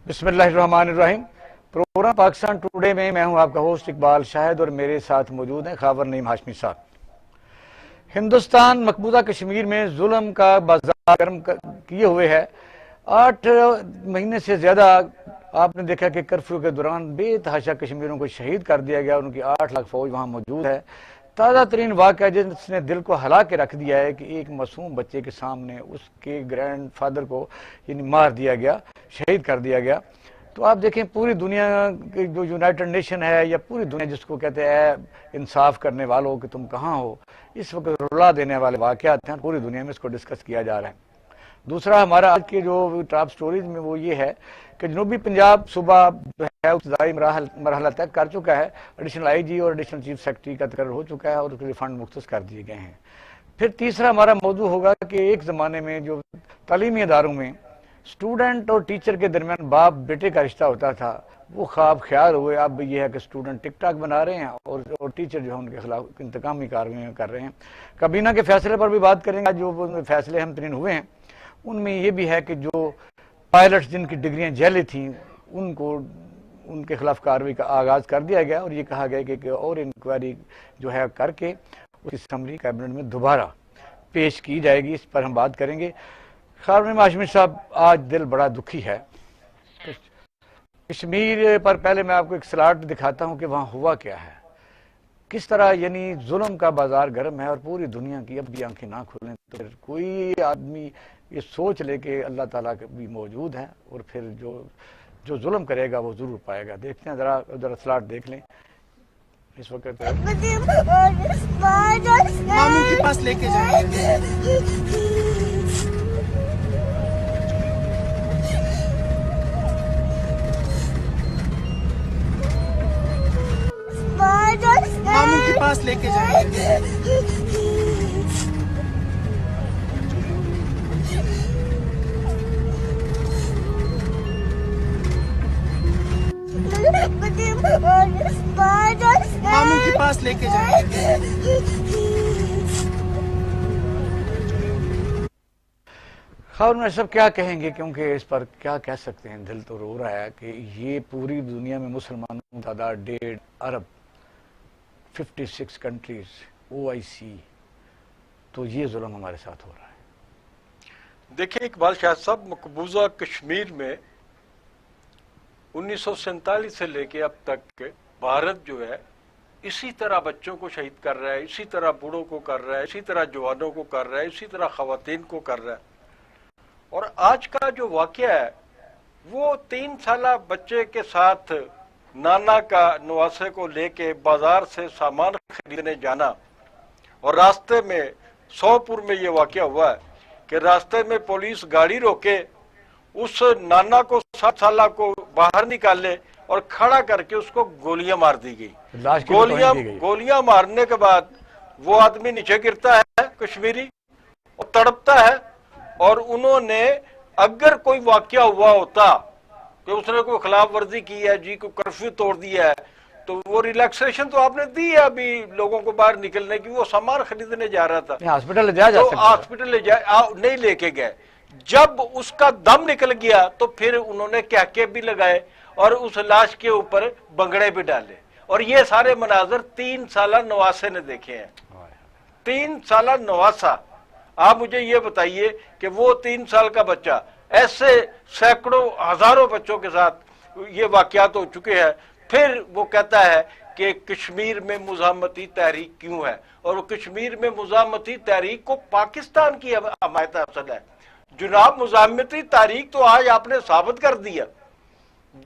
بسم اللہ الرحمن الرحیم۔ پروگرام پاکستان ٹوڈے میں میں ہوں آپ کا ہوسٹ اقبال شاہد اور میرے ساتھ موجود ہیں خاور نعیم ہاشمی صاحب۔ ہندوستان مقبوضہ کشمیر میں ظلم کا بازار گرم کیے ہوئے ہے۔ 8 مہینے سے زیادہ آپ نے دیکھا کہ کرفیو کے دوران بے تحاشا کشمیریوں کو شہید کر دیا گیا، ان کی 8 لاکھ فوج وہاں موجود ہے۔ تازہ ترین واقعہ جس نے دل کو ہلا کے رکھ دیا ہے کہ ایک معصوم بچے کے سامنے اس کے گرینڈ فادر کو مار دیا گیا، شہید کر دیا گیا۔ تو آپ دیکھیں پوری دنیا کی جو یونائٹڈ نیشن ہے یا پوری دنیا جس کو کہتے ہیں انصاف کرنے والوں کہ تم کہاں ہو، اس وقت رلا دینے والے واقعات ہیں، پوری دنیا میں اس کو ڈسکس کیا جا رہا ہے۔ دوسرا ہمارا آج کی جو ٹاپ سٹوریز میں وہ یہ ہے کہ جنوبی پنجاب صوبہ ہے ابتدائی مرحلہ طے کر چکا ہے، ایڈیشنل آئی جی اور ایڈیشنل چیف سیکرٹری کا تقرر ہو چکا ہے اور اس کے لیے فنڈ مختص کر دیے گئے ہیں۔ پھر تیسرا ہمارا موضوع ہوگا کہ ایک زمانے میں جو تعلیمی اداروں میں اسٹوڈنٹ اور ٹیچر کے درمیان باپ بیٹے کا رشتہ ہوتا تھا، وہ خواب خیال ہوئے۔ اب یہ ہے کہ اسٹوڈنٹ ٹک ٹاک بنا رہے ہیں اور ٹیچر جو ہے ان کے خلاف انتقامی کارروائیاں کر رہے ہیں۔ کابینہ کے فیصلے پر بھی بات کریں گے۔ جو فیصلے ہم ترین ہوئے ہیں ان میں یہ بھی ہے کہ جو پائلٹس جن کی ڈگریاں جعلی تھیں ان کے خلاف کارروائی کا آغاز کر دیا گیا اور یہ کہا گیا کہ اور انکوائری جو ہے کر کے اس کی سمری کیبنٹ میں دوبارہ پیش کی جائے گی۔ اس پر ہم بات کریں گے۔ خاور نعیم ہاشمی صاحب، آج دل بڑا دکھی ہے کشمیر پر۔ پہلے میں آپ کو ایک سلاٹ دکھاتا ہوں کہ وہاں ہوا کیا ہے، کس طرح ظلم کا بازار گرم ہے اور پوری دنیا کی اب بھی آنکھیں نہ کھولیں تو پھر کوئی آدمی یہ سوچ لے کہ اللہ تعالیٰ بھی موجود ہے اور پھر جو ظلم کرے گا وہ ضرور پائے گا۔ دیکھتے ہیں ذرا سلاٹ دیکھ لیں اس وقت۔ ماموں کے پاس لے کے جائیں گے۔ ماموں کے پاس لے کے جائیں گے۔ ماموں کے پاس لے کے جائیں گے۔ خاور میں سب کیا کہیں گے، کیونکہ اس پر کیا کہہ سکتے ہیں، دل تو رو رہا ہے کہ یہ پوری دنیا میں مسلمانوں کی تعداد 1.5 ارب، 56 کنٹریز، OIC، تو یہ ظلم ہمارے ساتھ ہو رہا ہے۔ دیکھیں اقبال شاہ صاحب، مقبوضہ کشمیر میں 1947 سے لے کے اب تک بھارت جو ہے اسی طرح بچوں کو شہید کر رہا ہے، اسی طرح بوڑھوں کو کر رہا ہے، اسی طرح جوانوں کو کر رہا ہے، اسی طرح خواتین کو کر رہا ہے۔ اور آج کا جو واقعہ ہے وہ 3 سالہ بچے کے ساتھ نانا کا نواسے کو لے کے بازار سے سامان خریدنے جانا، اور راستے میں 100 پور میں یہ واقعہ ہوا ہے کہ راستے میں پولیس گاڑی روکے، اس نانا کو 7 سالہ کو باہر نکالے اور کھڑا کر کے اس کو گولیاں مار دی گئی۔ گولیاں مارنے کے بعد وہ آدمی نیچے گرتا ہے کشمیری اور تڑپتا ہے، اور انہوں نے اگر کوئی واقعہ ہوا ہوتا کہ اس نے کوئی خلاف ورزی کی ہے، کوئی کرفیو توڑ دیا ہے، تو وہ ریلیکسیشن تو آپ نے دی ہے ابھی لوگوں کو باہر نکلنے کی، وہ سامان خریدنے جا رہا تھا، ہاسپٹل نہیں لے کے گئے۔ جب اس کا دم نکل گیا تو پھر انہوں نے کہکے بھی لگائے اور اس لاش کے اوپر بنگڑے بھی ڈالے، اور یہ سارے مناظر 3 سالہ نواسے نے دیکھے ہیں۔ 3 سالہ نواسا، آپ مجھے یہ بتائیے کہ وہ 3 سال کا بچہ، ایسے سینکڑوں ہزاروں بچوں کے ساتھ یہ واقعات ہو چکے ہیں۔ پھر وہ کہتا ہے کہ کشمیر میں مزاحمتی تحریک کیوں ہے، اور کشمیر میں مزاحمتی تحریک کو پاکستان کی حمایت حاصل ہے۔ جناب، مزاحمتی تحریک تو آج آپ نے ثابت کر دیا،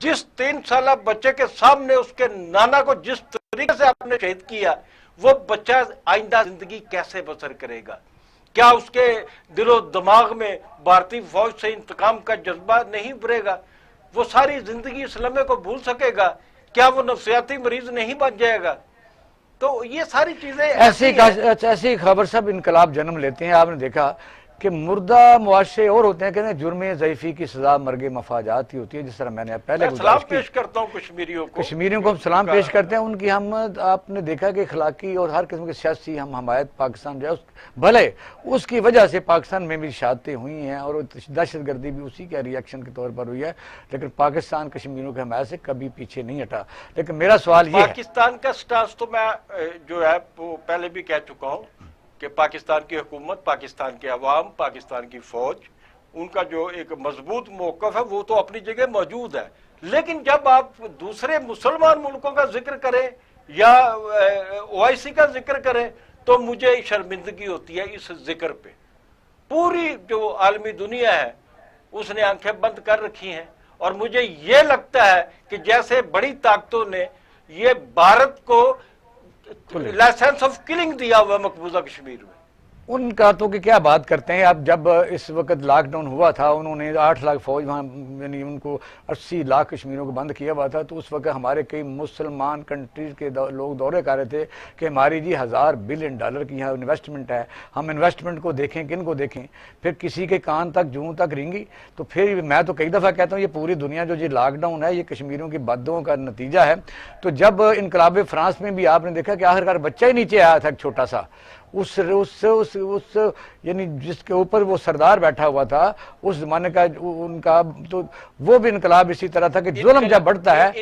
جس 3 سالہ بچے کے سامنے اس کے نانا کو جس طریقے سے آپ نے شہید کیا، وہ بچہ آئندہ زندگی کیسے بسر کرے گا؟ کیا اس کے دل و دماغ میں بھارتی فوج سے انتقام کا جذبہ نہیں ابھرے گا؟ وہ ساری زندگی اس لمحے کو بھول سکے گا؟ کیا وہ نفسیاتی مریض نہیں بن جائے گا؟ تو یہ ساری چیزیں ایسی خبر سب انقلاب جنم لیتے ہیں۔ آپ نے دیکھا کہ مردہ معاشرے اور ہوتے ہیں کہ جرم ضعیفی کی سزا مرگ مفاجات ہی ہوتی ہے، جس طرح میں نے پہلے میں سلام پیش کرتا ہوں کشمیریوں کو، کشمیریوں کو ہم سلام پیش کرتے ہیں. ان کی ہم آپ نے دیکھا کہ اخلاقی اور ہر قسم کے سیاسی ہم حمایت پاکستان جو ہے بھلے اس کی وجہ سے پاکستان میں بھی شہادتیں ہوئی ہیں اور دہشت گردی بھی اسی کے ریئیکشن کے طور پر ہوئی ہے، لیکن پاکستان کشمیریوں کی حمایت سے کبھی پیچھے نہیں ہٹا. لیکن میرا سوال یہ ہے، پاکستان کا سٹانس تو میں جو ہے وہ پہلے بھی کہہ چکا ہوں کہ پاکستان کی حکومت، پاکستان کے عوام، پاکستان کی فوج، ان کا جو ایک مضبوط موقف ہے وہ تو اپنی جگہ موجود ہے. لیکن جب آپ دوسرے مسلمان ملکوں کا ذکر کریں یا OIC کا ذکر کریں تو مجھے شرمندگی ہوتی ہے اس ذکر پہ. پوری جو عالمی دنیا ہے اس نے آنکھیں بند کر رکھی ہیں، اور مجھے یہ لگتا ہے کہ جیسے بڑی طاقتوں نے یہ بھارت کو لائسنس آف کلنگ دیا ہوا مقبوضہ کشمیر میں. ان کا تو کہ کیا بات کرتے ہیں. اب جب اس وقت لاک ڈاؤن ہوا تھا، انہوں نے 8 لاکھ فوج وہاں، یعنی ان کو 80 لاکھ کشمیریوں کو بند کیا ہوا تھا، تو اس وقت ہمارے کئی مسلمان کنٹریز کے لوگ دورے کر رہے تھے کہ ہماری جی $1000 بلین کی یہاں انویسٹمنٹ ہے، ہم انویسٹمنٹ کو دیکھیں، کن کو دیکھیں. پھر کسی کے کان تک جوں تک رینگی. تو پھر میں تو کئی دفعہ کہتا ہوں یہ پوری دنیا جو لاک ڈاؤن ہے یہ کشمیریوں کی بددعاؤں کا نتیجہ ہے. تو جب انقلاب فرانس میں بھی آپ نے دیکھا کہ آخرکار بچہ ہی نیچے آیا تھا ایک چھوٹا سا، اس یعنی جس کے اوپر وہ سردار بیٹھا ہوا تھا اس زمانے کا ان کا، تو وہ بھی انقلاب اسی طرح تھا کہ ظلم جب بڑھتا ہے.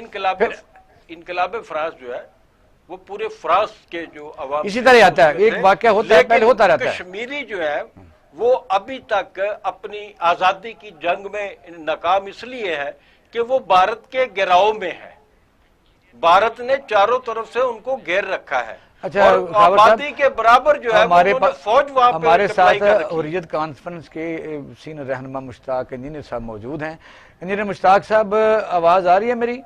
انقلاب فرانس جو ہے وہ پورے فرانس کے جو عوام اسی طرح آتا ہے، ایک واقعہ ہوتا ہے، پہلے ہوتا رہتا ہے. کشمیری جو ہے وہ ابھی تک اپنی آزادی کی جنگ میں ناکام اس لیے ہے کہ وہ بھارت کے گھیراؤ میں ہے. بھارت نے چاروں طرف سے ان کو گھیر رکھا ہے. اچھا، آبادی کے برابر جو ہے فوج وہاں پہ ہمارے ساتھ حریت کانفرنس کے سینئر رہنما مشتاق انجینئر صاحب موجود ہیں. انجینئر مشتاق صاحب، آواز آ رہی ہے میری؟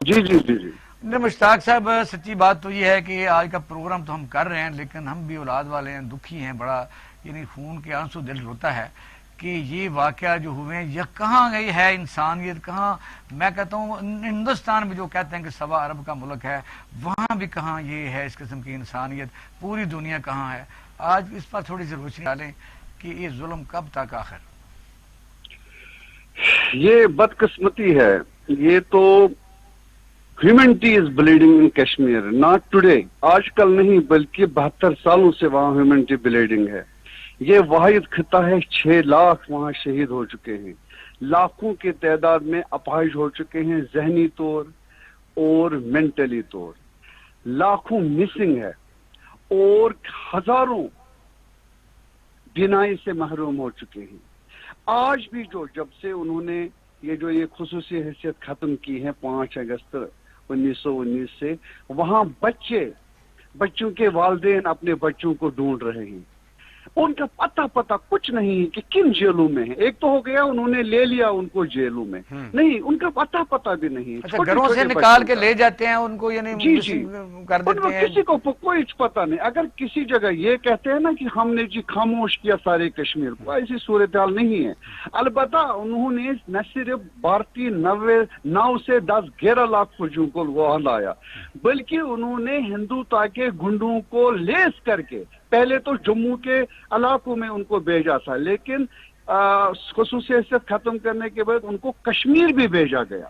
جی جی جی جی. انجینئر مشتاق صاحب، سچی بات تو یہ ہے کہ آج کا پروگرام تو ہم کر رہے ہیں، لیکن ہم بھی اولاد والے ہیں، دکھی ہیں بڑا، یعنی خون کے آنسو دل روتا ہے کہ یہ واقعہ جو ہوئے ہیں یہ کہاں گئی ہے انسانیت. کہاں، میں کہتا ہوں ہندوستان میں جو کہتے ہیں کہ 1.25 ارب کا ملک ہے، وہاں بھی کہاں یہ ہے اس قسم کی انسانیت. پوری دنیا کہاں ہے؟ آج اس پر تھوڑی سی روشنی ڈالیں کہ یہ ظلم کب تک آخر. یہ بدقسمتی ہے. یہ تو humanity is bleeding in Kashmir, not today, آج کل نہیں بلکہ 72 سالوں سے وہاں ہیومینٹی بلیڈنگ ہے. یہ واحد خطہ ہے، 6 لاکھ وہاں شہید ہو چکے ہیں، لاکھوں کی تعداد میں اپاہج ہو چکے ہیں ذہنی طور اور مینٹلی طور، لاکھوں مسنگ ہے اور ہزاروں بینائی سے محروم ہو چکے ہیں. آج بھی جب سے انہوں نے یہ خصوصی حیثیت ختم کی ہے 5 اگست 1919 سے، وہاں بچوں کے والدین اپنے بچوں کو ڈھونڈ رہے ہیں. ان کا پتہ کچھ نہیں ہے کہ کن جیلوں میں ہیں. ایک تو ہو گیا انہوں نے لے لیا ان کو جیلوں میں، نہیں ان کا پتہ بھی نہیں. اچھا، گھروں سے نکال کے لے جاتے ہیں ان کو، یعنی جی کر دیتے ہیں. کسی کو کوئی پتہ نہیں. اگر کسی جگہ یہ کہتے ہیں نا کہ ہم نے خاموش کیا سارے کشمیر کو، ایسی صورتحال نہیں ہے. البتہ انہوں نے نہ صرف بھارتی 9 سے 10 11 لاکھ فوجیوں کو وہاں لایا، بلکہ انہوں نے ہندوتا کے گنڈوں کو لیس کر کے پہلے تو جموں کے علاقوں میں ان کو بھیجا تھا، لیکن خصوصی حیثیت ختم کرنے کے بعد ان کو کشمیر بھی بھیجا گیا.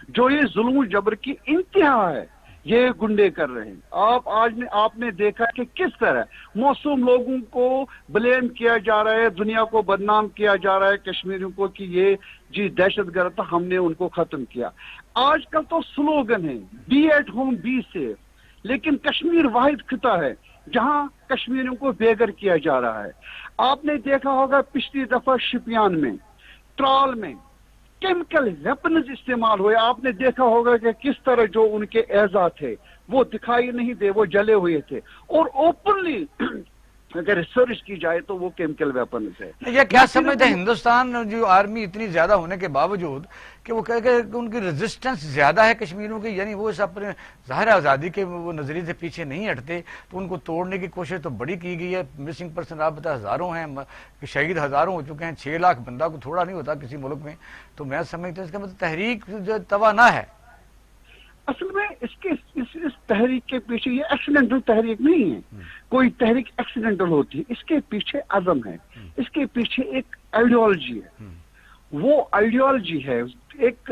جو یہ ظلم و جبر کی انتہا ہے یہ گنڈے کر رہے ہیں. آپ نے دیکھا کہ کس طرح معصوم لوگوں کو بلیم کیا جا رہا ہے، دنیا کو بدنام کیا جا رہا ہے کشمیریوں کو کہ یہ دہشت گرد تھا، ہم نے ان کو ختم کیا. آج کل تو سلوگن ہے be at home be safe, لیکن کشمیر واحد خطہ ہے جہاں کشمیریوں کو بے گھر کیا جا رہا ہے. آپ نے دیکھا ہوگا پچھلی دفعہ شپیان میں، ترال میں کیمیکل ویپنز استعمال ہوئے. آپ نے دیکھا ہوگا کہ کس طرح جو ان کے اعزاز تھے وہ دکھائی نہیں دے، وہ جلے ہوئے تھے، اور اوپنلی اگر ریسرچ کی جائے تو وہ کیمیکل ویپنز ہے. یہ کیا سمجھتے ہیں ہندوستان جو آرمی اتنی زیادہ ہونے کے باوجود کہ وہ کہ ان کی ریزسٹنس زیادہ ہے کشمیریوں کی، یعنی وہ اس اپنے ظاہر آزادی کے وہ نظریے سے پیچھے نہیں ہٹتے، تو ان کو توڑنے کی کوشش تو بڑی کی گئی ہے. مسنگ پرسن آپ بتا ہزاروں ہیں، شہید ہزاروں ہو چکے ہیں، 6 لاکھ بندہ کو تھوڑا نہیں ہوتا کسی ملک میں. تو میں سمجھتا ہوں اس کا مطلب تحریک جو توانا ہے. اصل میں اس تحریک کے پیچھے یہ ایکسیڈنٹل تحریک نہیں ہے. کوئی تحریک ایکسیڈنٹل ہوتی ہے، اس کے پیچھے عزم ہے، اس کے پیچھے ایک آئیڈیالوجی ہے. وہ آئیڈیالوجی ہے, ایک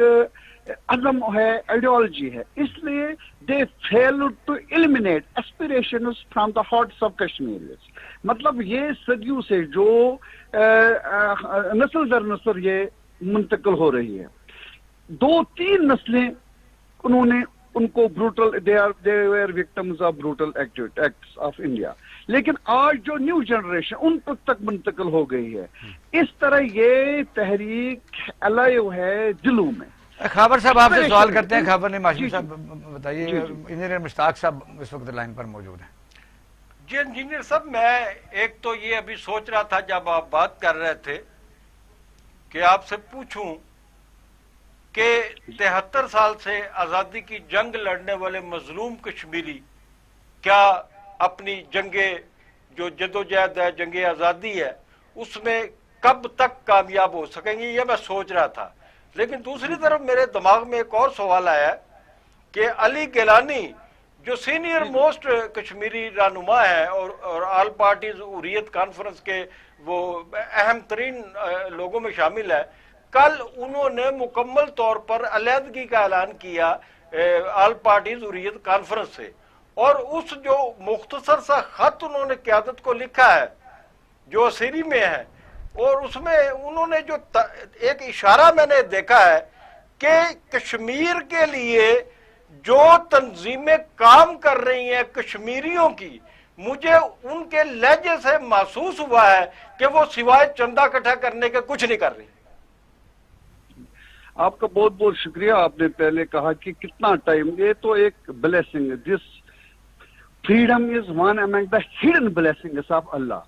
عزم ہے, آئیڈیالوجی ہے. اس لیے they fail to eliminate aspirations from the hearts of Kashmiris. مطلب یہ صدیوں سے جو نسل در نسل یہ منتقل ہو رہی ہے, 2-3 نسلیں انہوں نے ان کو brutal, they were victims of brutal acts of India. لیکن آج جو نیو جنریشن ان تک منتقل ہو گئی ہے, اس طرح یہ تحریک الائیو ہے دلوں میں. خابر صاحب آپ سے سوال کرتے ہیں. خابر نے ماشم صاحب بتائیے, انجینئر مشتاق صاحب اس وقت لائن پر موجود ہیں. جی انجینئر صاحب, میں ایک تو یہ ابھی سوچ رہا تھا جب آپ بات کر رہے تھے کہ آپ سے پوچھوں کہ 73 سال سے آزادی کی جنگ لڑنے والے مظلوم کشمیری کیا اپنی جو جدوجہد ہے, جنگ آزادی ہے, اس میں کب تک کامیاب ہو سکیں گے, یہ میں سوچ رہا تھا. لیکن دوسری طرف میرے دماغ میں ایک اور سوال آیا کہ علی گیلانی جو سینئر موسٹ کشمیری رہنما ہے اور آل پارٹیز حریت کانفرنس کے وہ اہم ترین لوگوں میں شامل ہے, کل انہوں نے مکمل طور پر علیحدگی کا اعلان کیا آل پارٹیز حریت کانفرنس سے, اور اس جو مختصر سا خط انہوں نے قیادت کو لکھا ہے جو اسیری میں ہے, اور اس میں انہوں نے جو ایک اشارہ میں نے دیکھا ہے کہ کشمیر کے لیے جو تنظیمیں کام کر رہی ہیں کشمیریوں کی, مجھے ان کے لہجے سے محسوس ہوا ہے کہ وہ سوائے چندہ اکٹھا کرنے کے کچھ نہیں کر رہی. آپ کا بہت بہت شکریہ. آپ نے پہلے کہا کہ کتنا ٹائم, یہ تو ایک بلیسنگ ہے. This freedom is one among the hidden blessings of Allah.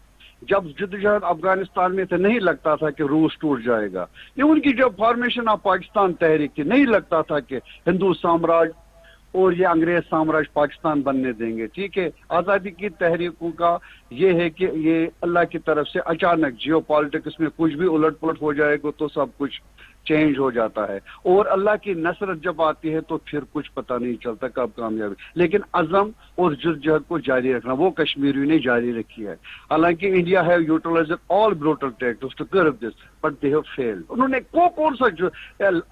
جب جدوجہد افغانستان میں تھے نہیں لگتا تھا کہ روس ٹوٹ جائے گا. یہ ان کی جب فارمیشن آف پاکستان تحریک تھی, نہیں لگتا تھا کہ ہندو سامراج اور یہ انگریز سامراج پاکستان بننے دیں گے. ٹھیک ہے, آزادی کی تحریکوں کا یہ ہے کہ یہ اللہ کی طرف سے اچانک جیو پالیٹکس میں کچھ بھی الٹ پلٹ ہو جائے گا تو سب کچھ چینج ہو جاتا ہے, اور اللہ کی نصرت جب آتی ہے تو پھر کچھ پتہ نہیں چلتا کب کامیابی. لیکن عزم اور جدوجہد کو جاری رکھنا وہ کشمیریوں نے جاری رکھی ہے. حالانکہ India have utilised all brutal tactics to curb this but they have failed. انہوں نے کون سا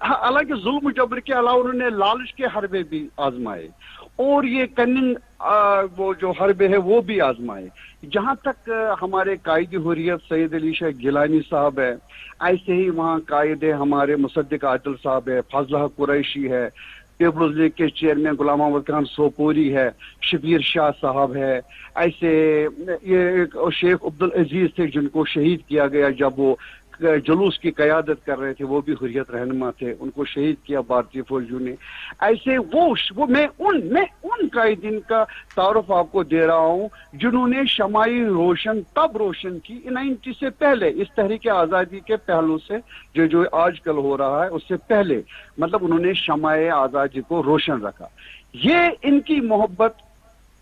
حالانکہ ظلم و جبر کے علاوہ انہوں نے لالچ کے حربے بھی آزمائے, اور یہ کننگ وہ جو حربے ہے وہ بھی آزمائے. جہاں تک ہمارے قائد حریت سید علی شاہ گیلانی صاحب ہے, ایسے ہی وہاں قائد ہمارے مصدق عادل صاحب ہے, فضل حق قریشی ہے, پیپلز لیگ کے چیئرمین غلام محمد خان سوپوری ہے, شبیر شاہ صاحب ہے, ایسے یہ شیخ عبدالعزیز تھے جن کو شہید کیا گیا جب وہ جلوس کی قیادت کر رہے تھے, وہ بھی حریت رہنما تھے, ان کو شہید کیا بھارتی فوجیوں نے. ایسے وہ میں ان قائدین کا تعارف آپ کو دے رہا ہوں جنہوں نے شمائی روشن تب روشن کی 90 سے پہلے, اس تحریک آزادی کے پہلو سے جو آج کل ہو رہا ہے اس سے پہلے, مطلب انہوں نے شمائی آزادی کو روشن رکھا. یہ ان کی محبت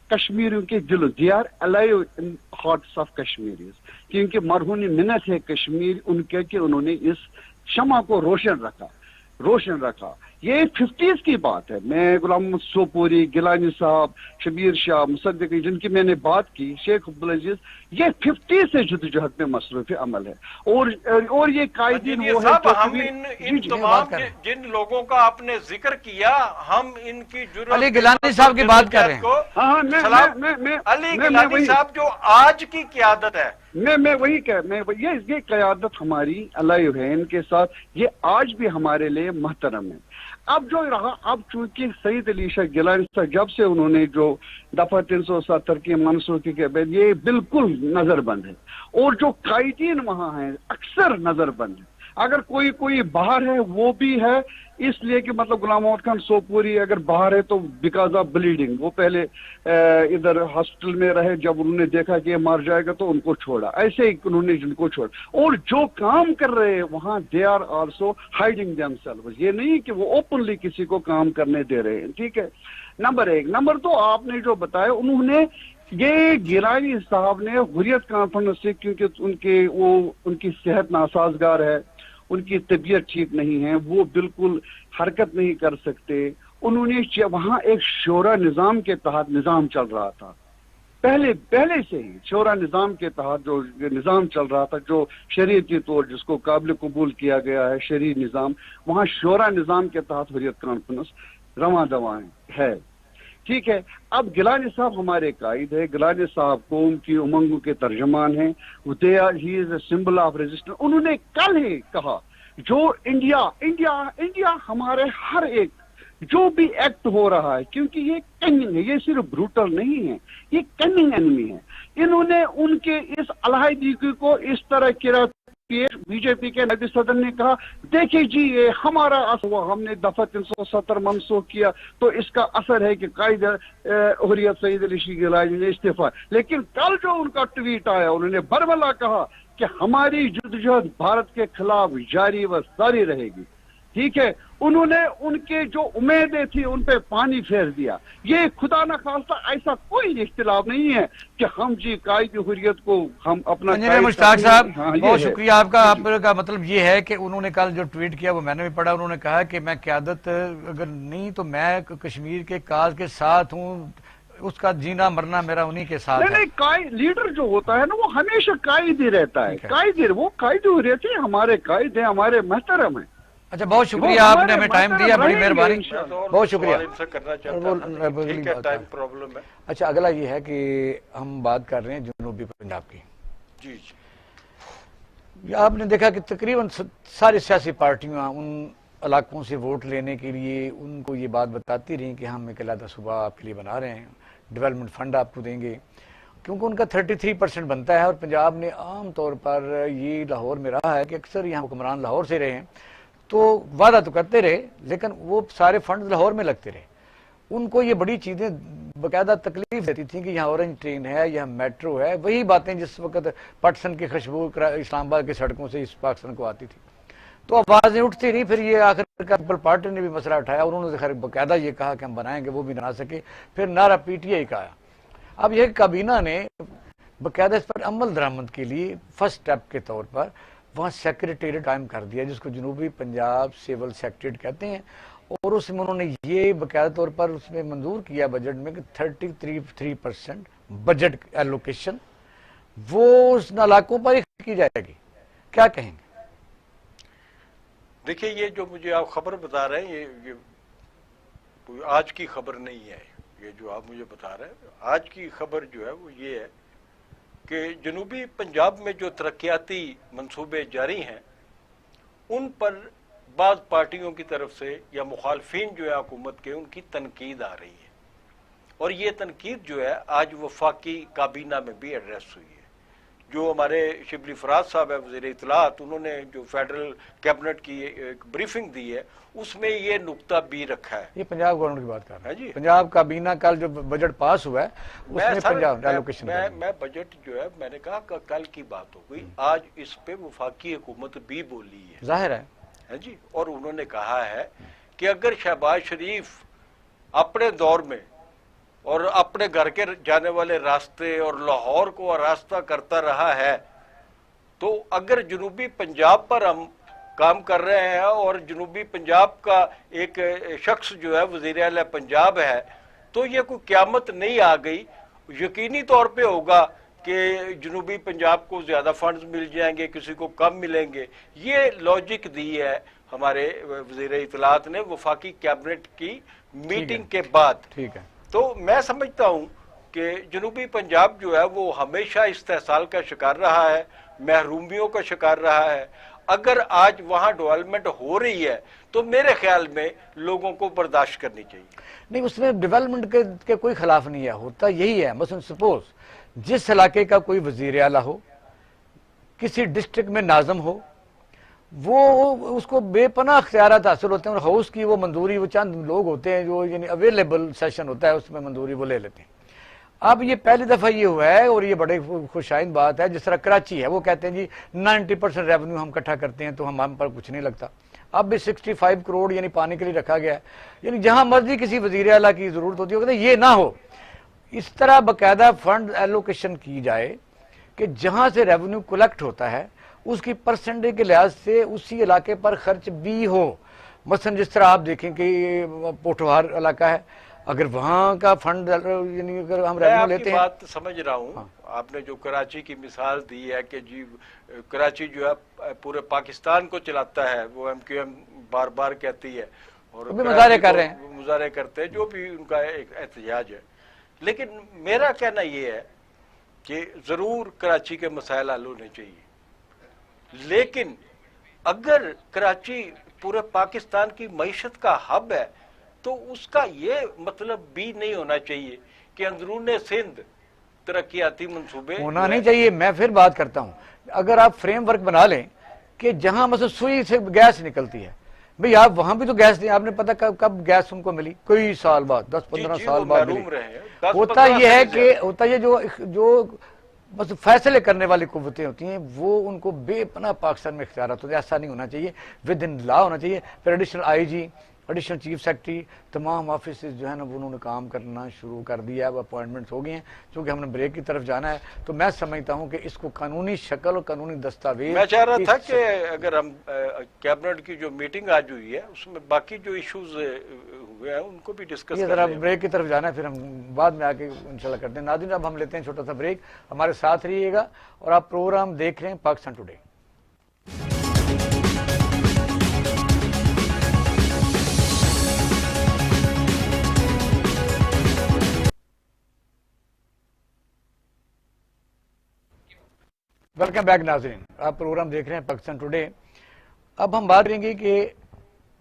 کشمیریوں کے دل, they are alive in hearts of Kashmiris, کیونکہ مرہون منت ہے کشمیر ان کے کہ انہوں نے اس شمع کو روشن رکھا. یہ 50s کی بات ہے. میں غلام محمد سوپوری, گیلانی صاحب, شبیر شاہ, مصدق جن کی میں نے بات کی, شیخ عبدالعزیز, یہ 50 سے جدوجہد میں مصروف عمل ہے. اور یہ قائدین وہ ہے صاحب, ہم ان تمام جن لوگوں کا آپ نے ذکر کیا, ہم ان کی جرأت علی گیلانی صاحب کی بات کر رہے ہیں. علی گیلانی صاحب جو آج کی قیادت ہے, میں وہی یہ قیادت ہماری الائیو ہے ان کے ساتھ, یہ آج بھی ہمارے لیے محترم ہے. اب جو رہا, اب چونکہ سید علی شاہ گیلانی صاحب جب سے انہوں نے جو دفعہ 370 کی منسوخی کے بعد یہ بالکل نظر بند ہے, اور جو قائدین وہاں ہیں اکثر نظر بند ہیں. اگر کوئی باہر ہے وہ بھی ہے اس لیے کہ مطلب غلام محمد خان سوپوری اگر باہر ہے تو بیکاز آف بلیڈنگ, وہ پہلے ادھر ہاسپٹل میں رہے, جب انہوں نے دیکھا کہ یہ مر جائے گا تو ان کو چھوڑا, ایسے ہی انہوں نے جن کو چھوڑا. اور جو کام کر رہے ہیں وہاں they are also hiding themselves, یہ نہیں کہ وہ اوپنلی کسی کو کام کرنے دے رہے ہیں. ٹھیک ہے, نمبر 1. نمبر 2, آپ نے جو بتایا, انہوں نے یہ گیلانی صاحب نے حریت کانفرنس سے, کیونکہ ان کی صحت ناسازگار ہے, ان کی طبیعت ٹھیک نہیں ہے, وہ بالکل حرکت نہیں کر سکتے, انہوں نے وہاں ایک شورا نظام کے تحت نظام چل رہا تھا, पहले से ही शोरा निज़ाम के तहत जो निज़ाम चल रहा था, जो शरीयती तौर जिसको काबिल कबूल किया गया है, शरीय निज़ाम, वहाँ शोरा निज़ाम के तहत हुर्रियत कॉन्फ्रेंस रवां दवा है। ठीक है, अब गिलानी साहब हमारे कायद है, गिलानी साहब कौम की उमंगों के तर्जमान हैं, he is a symbol of resistance. उन्होंने कल ही कहा जो इंडिया हमारे हर एक जो भी एक्ट हो रहा है, क्योंकि ये कनिंग है, ये सिर्फ ब्रूटल नहीं है, ये कनिंग एनिमी है। इन्होंने उनके इस अलहदगी को इस तरह किया, बीजेपी के नायब सदर ने कहा देखिए जी ये हमारा असर हुआ, हमने दफा 370 मनसूख किया तो इसका असर है कि कायद हुर्रियत सईद अली शीह गिलानी ने इस्तीफा। लेकिन कल जो उनका ट्वीट आया, उन्होंने बरबला कहा कि हमारी जद्दोजहद भारत के खिलाफ जारी व सारी रहेगी। ठीक है, उन्होंने उनके जो उम्मीदें थी उन पे पानी फेर दिया। ये खुदा न खास्ता ऐसा कोई इख्तिलाफ नहीं है कि हम जी कायद हुर्रियत को हम अपना इंजीनियर मुश्ताक साहब, हाँ, बहुत शुक्रिया आपका। आपका मतलब ये है कि उन्होंने कल जो ट्वीट किया वो मैंने भी पढ़ा, उन्होंने कहा कि मैं क़यादत अगर नहीं तो मैं कश्मीर के काज के साथ हूँ, उसका जीना मरना मेरा उन्हीं के साथ है। नहीं, लीडर जो होता है ना वो हमेशा कायद ही रहता है, कायद, वो कायद हुर्रियत है, हमारे कायद है, हमारे महतरम है। अच्छा, बहुत शुक्रिया, आपने हमें टाइम दिया, बड़ी मेहरबानी, बहुत शुक्रिया। टाइम प्रॉब्लम है। अच्छा, अगला ये है कि हम बात कर रहे हैं जनूबी पंजाब की। जी, आपने देखा कि तकरीबन सारी सियासी पार्टियां उन इलाकों से वोट लेने के लिए उनको ये बात बताती रही कि हम एक अलग सूबा आपके लिए बना रहे हैं, डेवलपमेंट फंड आपको देंगे, क्योंकि उनका 33% बनता है। और पंजाब ने आम तौर पर ये लाहौर में रहा है कि अक्सर यहाँ हुक्मरान लाहौर से रहे हैं, तो वादा तो करते रहे लेकिन वो सारे फंड लाहौर में लगते रहे। उनको ये बड़ी चीज़ें बाकायदा तकलीफ देती थी कि यहाँ ऑरेंज ट्रेन है, यहाँ मेट्रो है, वही बातें जिस वक्त पटसन की खुशबू इस्लामाबाद की सड़कों से इस पाकिस्तान को आती थी। तो आवाज़ें उठती रही, फिर ये आखिरकार पीपल पार्टी ने भी मसला उठाया, उन्होंने खैर बाकायदा ये कहा कि हम बनाएंगे, वो भी बना सके। फिर नारा PTI का आया। अब यह काबीना ने बाकायदा इस पर अमल दरामद के लिए फर्स्ट स्टेप के तौर पर वहाँ सेक्रेटेरिएट कायम कर दिया, जिसको जनूबी पंजाब सिविल सेक्रेटेरिएट कहते हैं। और उसमें उन्होंने ये बाकायदा तौर पर उसमें मंजूर किया बजट में कि 33% बजट एलोकेशन वो उस इलाकों पर की जाएगी। क्या कहेंगे? देखिए, ये जो मुझे आप खबर बता रहे हैं ये कोई आज की खबर नहीं है। ये जो आप मुझे बता रहे हैं आज की खबर जो है वो ये है कि जनूबी पंजाब में जो तरक्याती मंसूबे जारी हैं उन पर बाज़ पार्टियों की तरफ से या मुखालफिन जो है हुकूमत के, उनकी तनकीद आ रही है। और ये तनकीद जो है आज वफाकी काबीना में भी एड्रेस हुई है। जो हमारे शिबली फराज साहब है वज़ीर इत्तलात, उन्होंने जो फेडरल कैबिनेट की एक ब्रीफिंग दी है उसमें ये नुक्ता भी रखा है। ये पंजाब गवर्नमेंट की बात कर रहे हैं जी। पंजाब काबीना कल जो बजट पास हुआ है उसमें पंजाब एलोकेशन मैं बजट जो है मैंने कहा कल की बात हो गई, आज इस पे वफाकी हुकूमत भी बोली है, जाहिर है जी। और उन्होंने कहा है कि अगर शहबाज शरीफ अपने दौर में और अपने घर के जाने वाले रास्ते और लाहौर को रास्ता करता रहा है, तो अगर जनूबी पंजाब पर हम काम कर रहे हैं और जनूबी पंजाब का एक शख्स जो है वज़ीर आला पंजाब है, तो ये कोई क़यामत नहीं आ गई। यकीनी तौर पे होगा कि जनूबी पंजाब को ज़्यादा फंड्स मिल जाएंगे, किसी को कम मिलेंगे। ये लॉजिक दी है हमारे वज़ीर इत्तलात ने वफाकी कैबिनेट की मीटिंग के बाद। ठीक है, तो मैं समझता हूँ कि जनूबी पंजाब जो है वो हमेशा इस्तेहसाल का शिकार रहा है, महरूमियों का शिकार रहा है। अगर आज वहाँ डेवलपमेंट हो रही है तो मेरे ख्याल में लोगों को बर्दाश्त करनी चाहिए। नहीं, उसमें डेवलपमेंट के कोई खिलाफ नहीं है, होता यही है। मसलन सपोज जिस इलाके का कोई वजीर आला हो, किसी डिस्ट्रिक्ट में नाज़म हो, वो उसको बेपनाह अख्तियारात हासिल होते हैं और हाउस की वो मंजूरी, वो चंद लोग होते हैं जो यानी अवेलेबल सेशन होता है उसमें मंजूरी वो ले लेते हैं। अब ये पहली दफ़ा ये हुआ है और ये बड़े खुशाइन बात है। जिस तरह कराची है, वो कहते हैं जी 90% रेवेन्यू हम इकट्ठा करते हैं तो हम पर कुछ नहीं लगता। अब भी 65 करोड़ यानी पाने के लिए रखा गया है। यानी जहाँ मर्जी किसी वज़ीर आला की ज़रूरत होती है, कहते हैं ये ना हो। इस तरह बाकायदा फंड एलोकेशन की जाए कि जहाँ से रेवेन्यू कलेक्ट होता है उसकी परसेंटेज के लिहाज से उसी इलाके पर खर्च भी हो। मसलन जिस तरह आप देखें कि पोठवार इलाका है, اگر وہاں کا فنڈ یعنی اگر ہم میں ریونیو آپ لیتے کی ہیں. بات سمجھ رہا ہوں. آپ نے جو کراچی کی مثال دی ہے کہ جی کراچی جو ہے پورے پاکستان کو چلاتا ہے، وہ ایم کیو ایم بار بار کہتی ہے، اور وہ بھی مظاہرے کر رہے ہیں. مظاہرے کرتے ہیں، جو بھی ان کا ایک احتجاج ہے. لیکن میرا کہنا یہ ہے کہ ضرور کراچی کے مسائل حل ہونے چاہیے، لیکن اگر کراچی پورے پاکستان کی معیشت کا ہب ہے تو اس کا یہ مطلب بھی نہیں ہونا چاہیے کہ اندرون سندھ ترقیاتی منصوبے ہونا نہیں چاہیے. میں پھر بات کرتا ہوں، اگر آپ فریم ورک بنا لیں کہ جہاں مثلا سوئی سے گیس نکلتی ہے، بھئی آپ وہاں بھی تو گیس نہیں، آپ نے پتہ کب گیس ان کو ملی؟ کوئی سال بعد، 10-15 سال بعد ملی. محروم رہے ہیں. ہوتا یہ ہے کہ جو بس فیصلے کرنے والی قوتیں ہوتی ہیں وہ ان کو بے پناہ پاکستان میں اختیارات ہوتے ہیں. ایسا نہیں ہونا چاہیے، ود ان لا ہونا چاہیے. پھر additional I G, additional chief secretary, تمام آفیسز جو ہے نا انہوں نے کام کرنا شروع کر دیا ہے، اپوائنٹمنٹس ہو گئی ہیں. چونکہ ہم نے بریک کی طرف جانا ہے تو میں سمجھتا ہوں کہ اس کو قانونی شکل اور قانونی دستاویز. میں چاہ رہا تھا کہ اگر ہم کیبنٹ کی جو میٹنگ آج ہوئی ہے اس میں باقی جو ایشوز ہوئے ہیں ان کو بھی ڈسکس یہ کر ذرا لیں. بریک کی طرف جانا ہے، پھر ہم بعد میں آ کے انشاءاللہ کرتے ہیں. ناظرین اب ہم لیتے ہیں چھوٹا سا بریک. ہمارے ساتھ رہیے گا اور آپ پروگرام دیکھ رہے ہیں پاکستان ٹوڈے. ویلکم بیک ناظرین، آپ پروگرام دیکھ رہے ہیں پاکستان ٹوڈے. اب ہم بات کریں گے کہ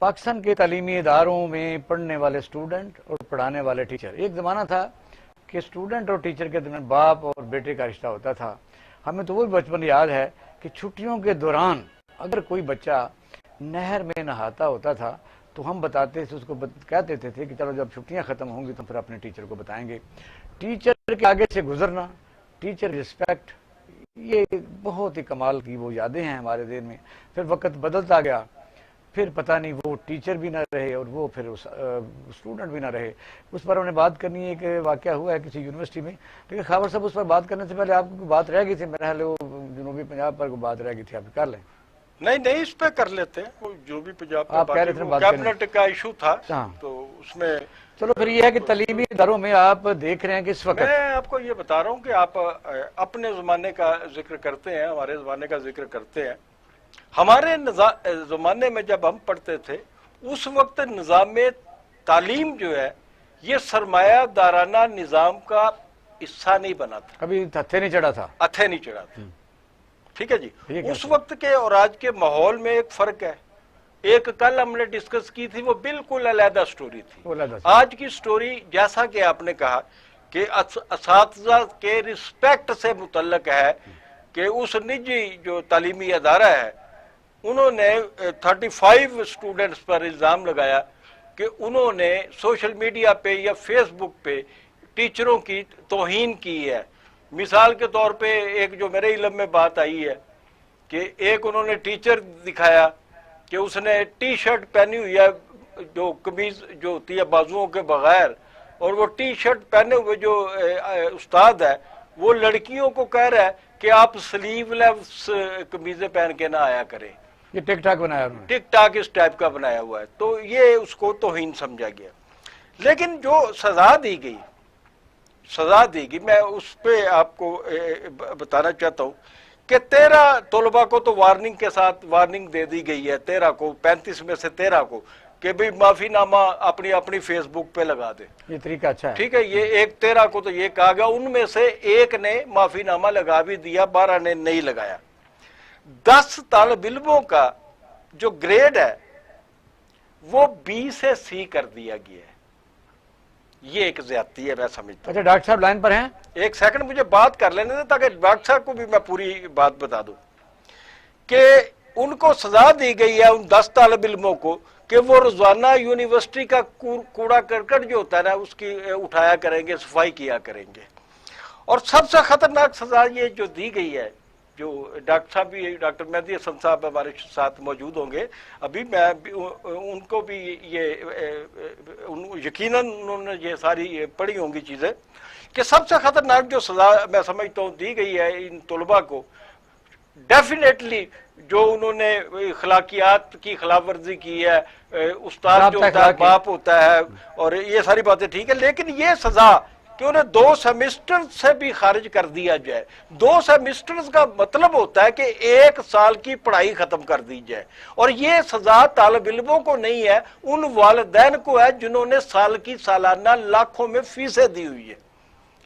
پاکستان کے تعلیمی اداروں میں پڑھنے والے اسٹوڈنٹ اور پڑھانے والے ٹیچر. ایک زمانہ تھا کہ اسٹوڈنٹ اور ٹیچر کے درمیان باپ اور بیٹے کا رشتہ ہوتا تھا. ہمیں تو وہ بچپن یاد ہے کہ چھٹیوں کے دوران اگر کوئی بچہ نہر میں نہاتا ہوتا تھا تو ہم بتاتے تھے، اس کو کہہ دیتے تھے کہ چلو جب چھٹیاں ختم ہوں گی تو پھر اپنے ٹیچر کو بتائیں گے. ٹیچر کے آگے سے گزرنا، ٹیچر رسپیکٹ، یہ بہت ہی کمال کی وہ یادیں ہیں ہمارے ذہن میں. پھر وقت بدلتا گیا، پھر پتہ نہیں وہ ٹیچر بھی نہ رہے اور وہ پھر اسٹوڈنٹ بھی نہ رہے. اس پر ہم نے بات کرنی ہے کہ واقعہ ہوا ہے کسی یونیورسٹی میں. لیکن خاور صاحب اس پر بات کرنے سے پہلے آپ کو بات رہ گئی تھی، میرا خیال ہے وہ جنوبی پنجاب پر بات رہ گئی تھی، آپ کر لیں. نہیں اس پہ کر لیتے ہیں. وہ جو بھی پنجاب آپ کہہ رہے تھے بات کریں. کیبنٹ کا ایشو تھا ہاں. تو اس میں چلو پھر یہ ہے کہ تعلیمی اداروں میں آپ دیکھ رہے ہیں کہ اس وقت میں آپ کو یہ بتا رہا ہوں کہ آپ اپنے زمانے کا ذکر کرتے ہیں، ہمارے زمانے کا ذکر کرتے ہیں. ہمارے زمانے میں جب ہم پڑھتے تھے اس وقت نظام تعلیم جو ہے یہ سرمایہ دارانہ نظام کا حصہ نہیں بنا تھا، کبھی ہتھے نہیں چڑھا تھا. ہتھے نہیں چڑھا تھا. ٹھیک ہے جی. ٹھیک ہے اس وقت کے اور آج کے ماحول میں ایک فرق ہے. ایک کل ہم نے ڈسکس کی تھی، وہ بالکل علیحدہ سٹوری تھی. آج کی سٹوری جیسا کہ آپ نے کہا کہ اساتذہ کے رسپیکٹ سے متعلق ہے کہ اس نجی جو تعلیمی ادارہ ہے انہوں نے 35 اسٹوڈنٹس پر الزام لگایا کہ انہوں نے سوشل میڈیا پہ یا فیس بک پہ ٹیچروں کی توہین کی ہے. مثال کے طور پہ ایک جو میرے علم میں بات آئی ہے کہ ایک انہوں نے ٹیچر دکھایا کہ اس نے ٹی شرٹ پہنی ہوئی ہے جو قمیض جو ہوتی ہے بازوؤں کے بغیر، اور وہ ٹی شرٹ پہنے ہوئے جو استاد ہے وہ لڑکیوں کو کہہ رہا ہے کہ آپ سلیو لیس قمیضیں پہن کے نہ آیا کریں. یہ ٹک ٹاک بنایا انہوں نے. ٹک ٹاک اس ٹائپ کا بنایا ہوا ہے، تو یہ اس کو توہین سمجھا گیا. لیکن جو سزا دی گئی میں اس پہ آپ کو بتانا چاہتا ہوں کہ 13 طلباء کو تو وارننگ کے ساتھ وارننگ دے دی گئی ہے، 13 کو 35 میں سے 13 کو کہ بھئی معافی نامہ اپنی فیس بک پہ لگا دے. یہ طریقہ اچھا ہے. ٹھیک ہے. یہ ایک 13 کو تو یہ کہا گیا، ان میں سے ایک نے معافی نامہ لگا بھی دیا، 12 نے نہیں لگایا. 10 طالب علموں کا جو گریڈ ہے وہ B سے C کر دیا گیا ہے. یہ ایک زیادتی ہے میں سمجھتا ہوں. اچھا ڈاکٹر صاحب لائن پر ہیں؟ ایک سیکنڈ مجھے بات کر لینے دیں تاکہ ڈاکٹر صاحب کو بھی میں پوری بات بتا دوں کہ ان کو سزا دی گئی ہے ان 10 طالب علموں کو کہ وہ روزانہ یونیورسٹی کا کوڑا کرکٹ جو ہوتا ہے نا اس کی اٹھایا کریں گے، صفائی کیا کریں گے. اور سب سے خطرناک سزا یہ جو دی گئی ہے، جو ڈاکٹر صاحب بھی ڈاکٹر مہدی حسن صاحب ہمارے ساتھ موجود ہوں گے ابھی، میں ان کو بھی یہ یقیناً انہوں نے یہ ساری پڑھی ہوں گی چیزیں کہ سب سے خطرناک جو سزا میں سمجھتا ہوں دی گئی ہے ان طلباء کو डेफिनेटली जो उन्होंने अखलाकियात की खिलाफ वर्जी की है, उस्ताद बाप जो का होता है अखलाक बाप होता है, और ये सारी बातें ठीक है, लेकिन ये सजा कि उन्हें 2 सेमेस्टर से भी खारिज कर दिया जाए। 2 सेमेस्टर्स का मतलब होता है कि 1 साल की पढ़ाई खत्म कर दी जाए, और ये सजा तालिब इल्मों को नहीं है, उन वालिदैन को है जिन्होंने साल की सालाना लाखों में फीसें दी हुई है।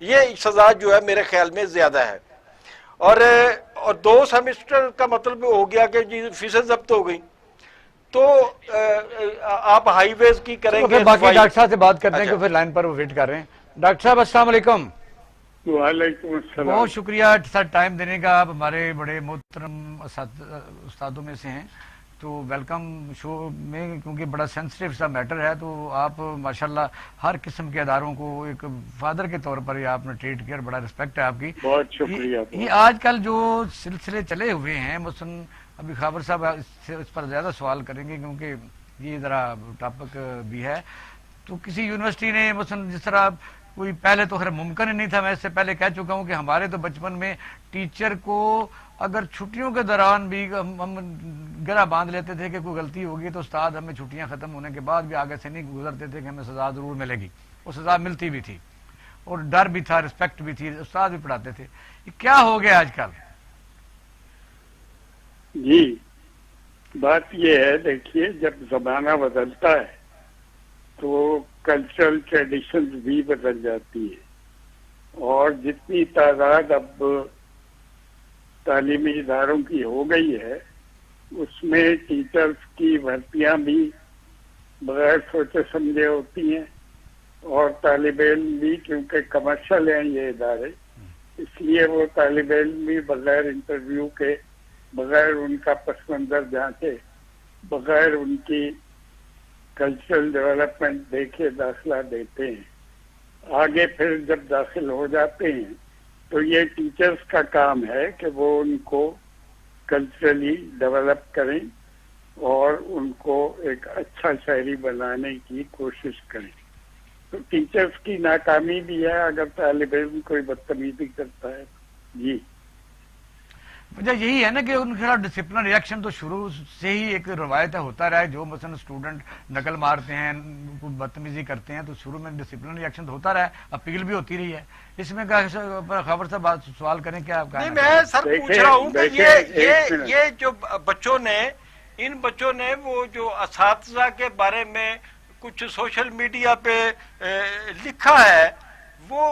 ये सजा जो है मेरे ख्याल में ज्यादा है। और 2 सेमेस्टर का मतलब हो गया कि जी फीसें जब्त हो गई, तो आप हाईवेज की तो करेंगे फिर बाकी सफाई। डॉक्टर साहब से बात करते हैं अच्छा। कि फिर लाइन पर वो वेट कर रहे हैं। डॉक्टर साहब अस्सलाम वालेकुम। वालेकुम अस्सलाम। बहुत शुक्रिया सर टाइम देने का, आप हमारे बड़े मोहतरम उस्तादों में से हैं, तो वेलकम शो में, क्योंकि बड़ा सेंसिटिव सा मैटर है, तो आप माशाल्लाह हर किस्म के अदारों को एक फादर के तौर पर ही आपने ट्रीट किया, बड़ा रिस्पेक्ट है आपकी। बहुत शुक्रिया। ये आजकल जो सिलसिले चले हुए हैं, मसलन अभी खाबर साहब इस पर ज़्यादा सवाल करेंगे क्योंकि ये ज़रा टॉपिक भी है। तो किसी यूनिवर्सिटी ने मसलन जिस तरह कोई पहले तो खैर मुमकिन ही नहीं था, मैं इससे पहले कह चुका हूँ कि हमारे तो बचपन में टीचर को अगर छुट्टियों के दौरान भी हम गिरा बांध लेते थे कि कोई गलती होगी, तो उस्ताद हमें छुट्टियां खत्म होने के बाद भी आगे से नहीं गुजरते थे कि हमें सजा जरूर मिलेगी, वो सजा मिलती भी थी और डर भी था, रिस्पेक्ट भी थी, उस्ताद भी पढ़ाते थे। ये क्या हो गया आजकल? जी, बात ये है, देखिए जब जमाना बदलता है तो कल्चरल ट्रेडिशंस भी बदल जाती है, और जितनी तादाद अब तालीमी इदारों की हो गई है उसमें टीचर्स की भर्तियां भी बगैर सोचे समझे होती हैं, और तालिब इल्म भी, क्योंकि कमर्शियल हैं ये इदारे, इसलिए वो तालिब इल्म भी बगैर इंटरव्यू के, बगैर उनका पस मंजर जांचे, बगैर उनकी कल्चरल डेवलपमेंट देखे दाखिला देते हैं। आगे फिर जब दाखिल हो जाते हैं तो ये टीचर्स का काम है कि वो उनको कल्चरली डेवलप करें और उनको एक अच्छा शायरी बनाने की कोशिश करें। तो टीचर्स की नाकामी भी है अगर तालिब इल्म कोई बदतमीजी करता है। जी, वजह यही है ना कि उनके खिलाफ डिसिप्लिन रिएक्शन तो शुरू से ही एक रवायत होता रहा है। जो मसलन स्टूडेंट नकल मारते हैं, बदतमीजी करते हैं, तो शुरू में डिसिप्लिन रिएक्शन तो होता रहा है, अपील भी होती रही है। इसमें खबर से बात सवाल करें क्या आपका? नहीं, मैं सर पूछ रहा हूँ कि ये जो बच्चों ने, इन बच्चों ने वो जो असातिज़ा के बारे में कुछ सोशल मीडिया पे लिखा है, वो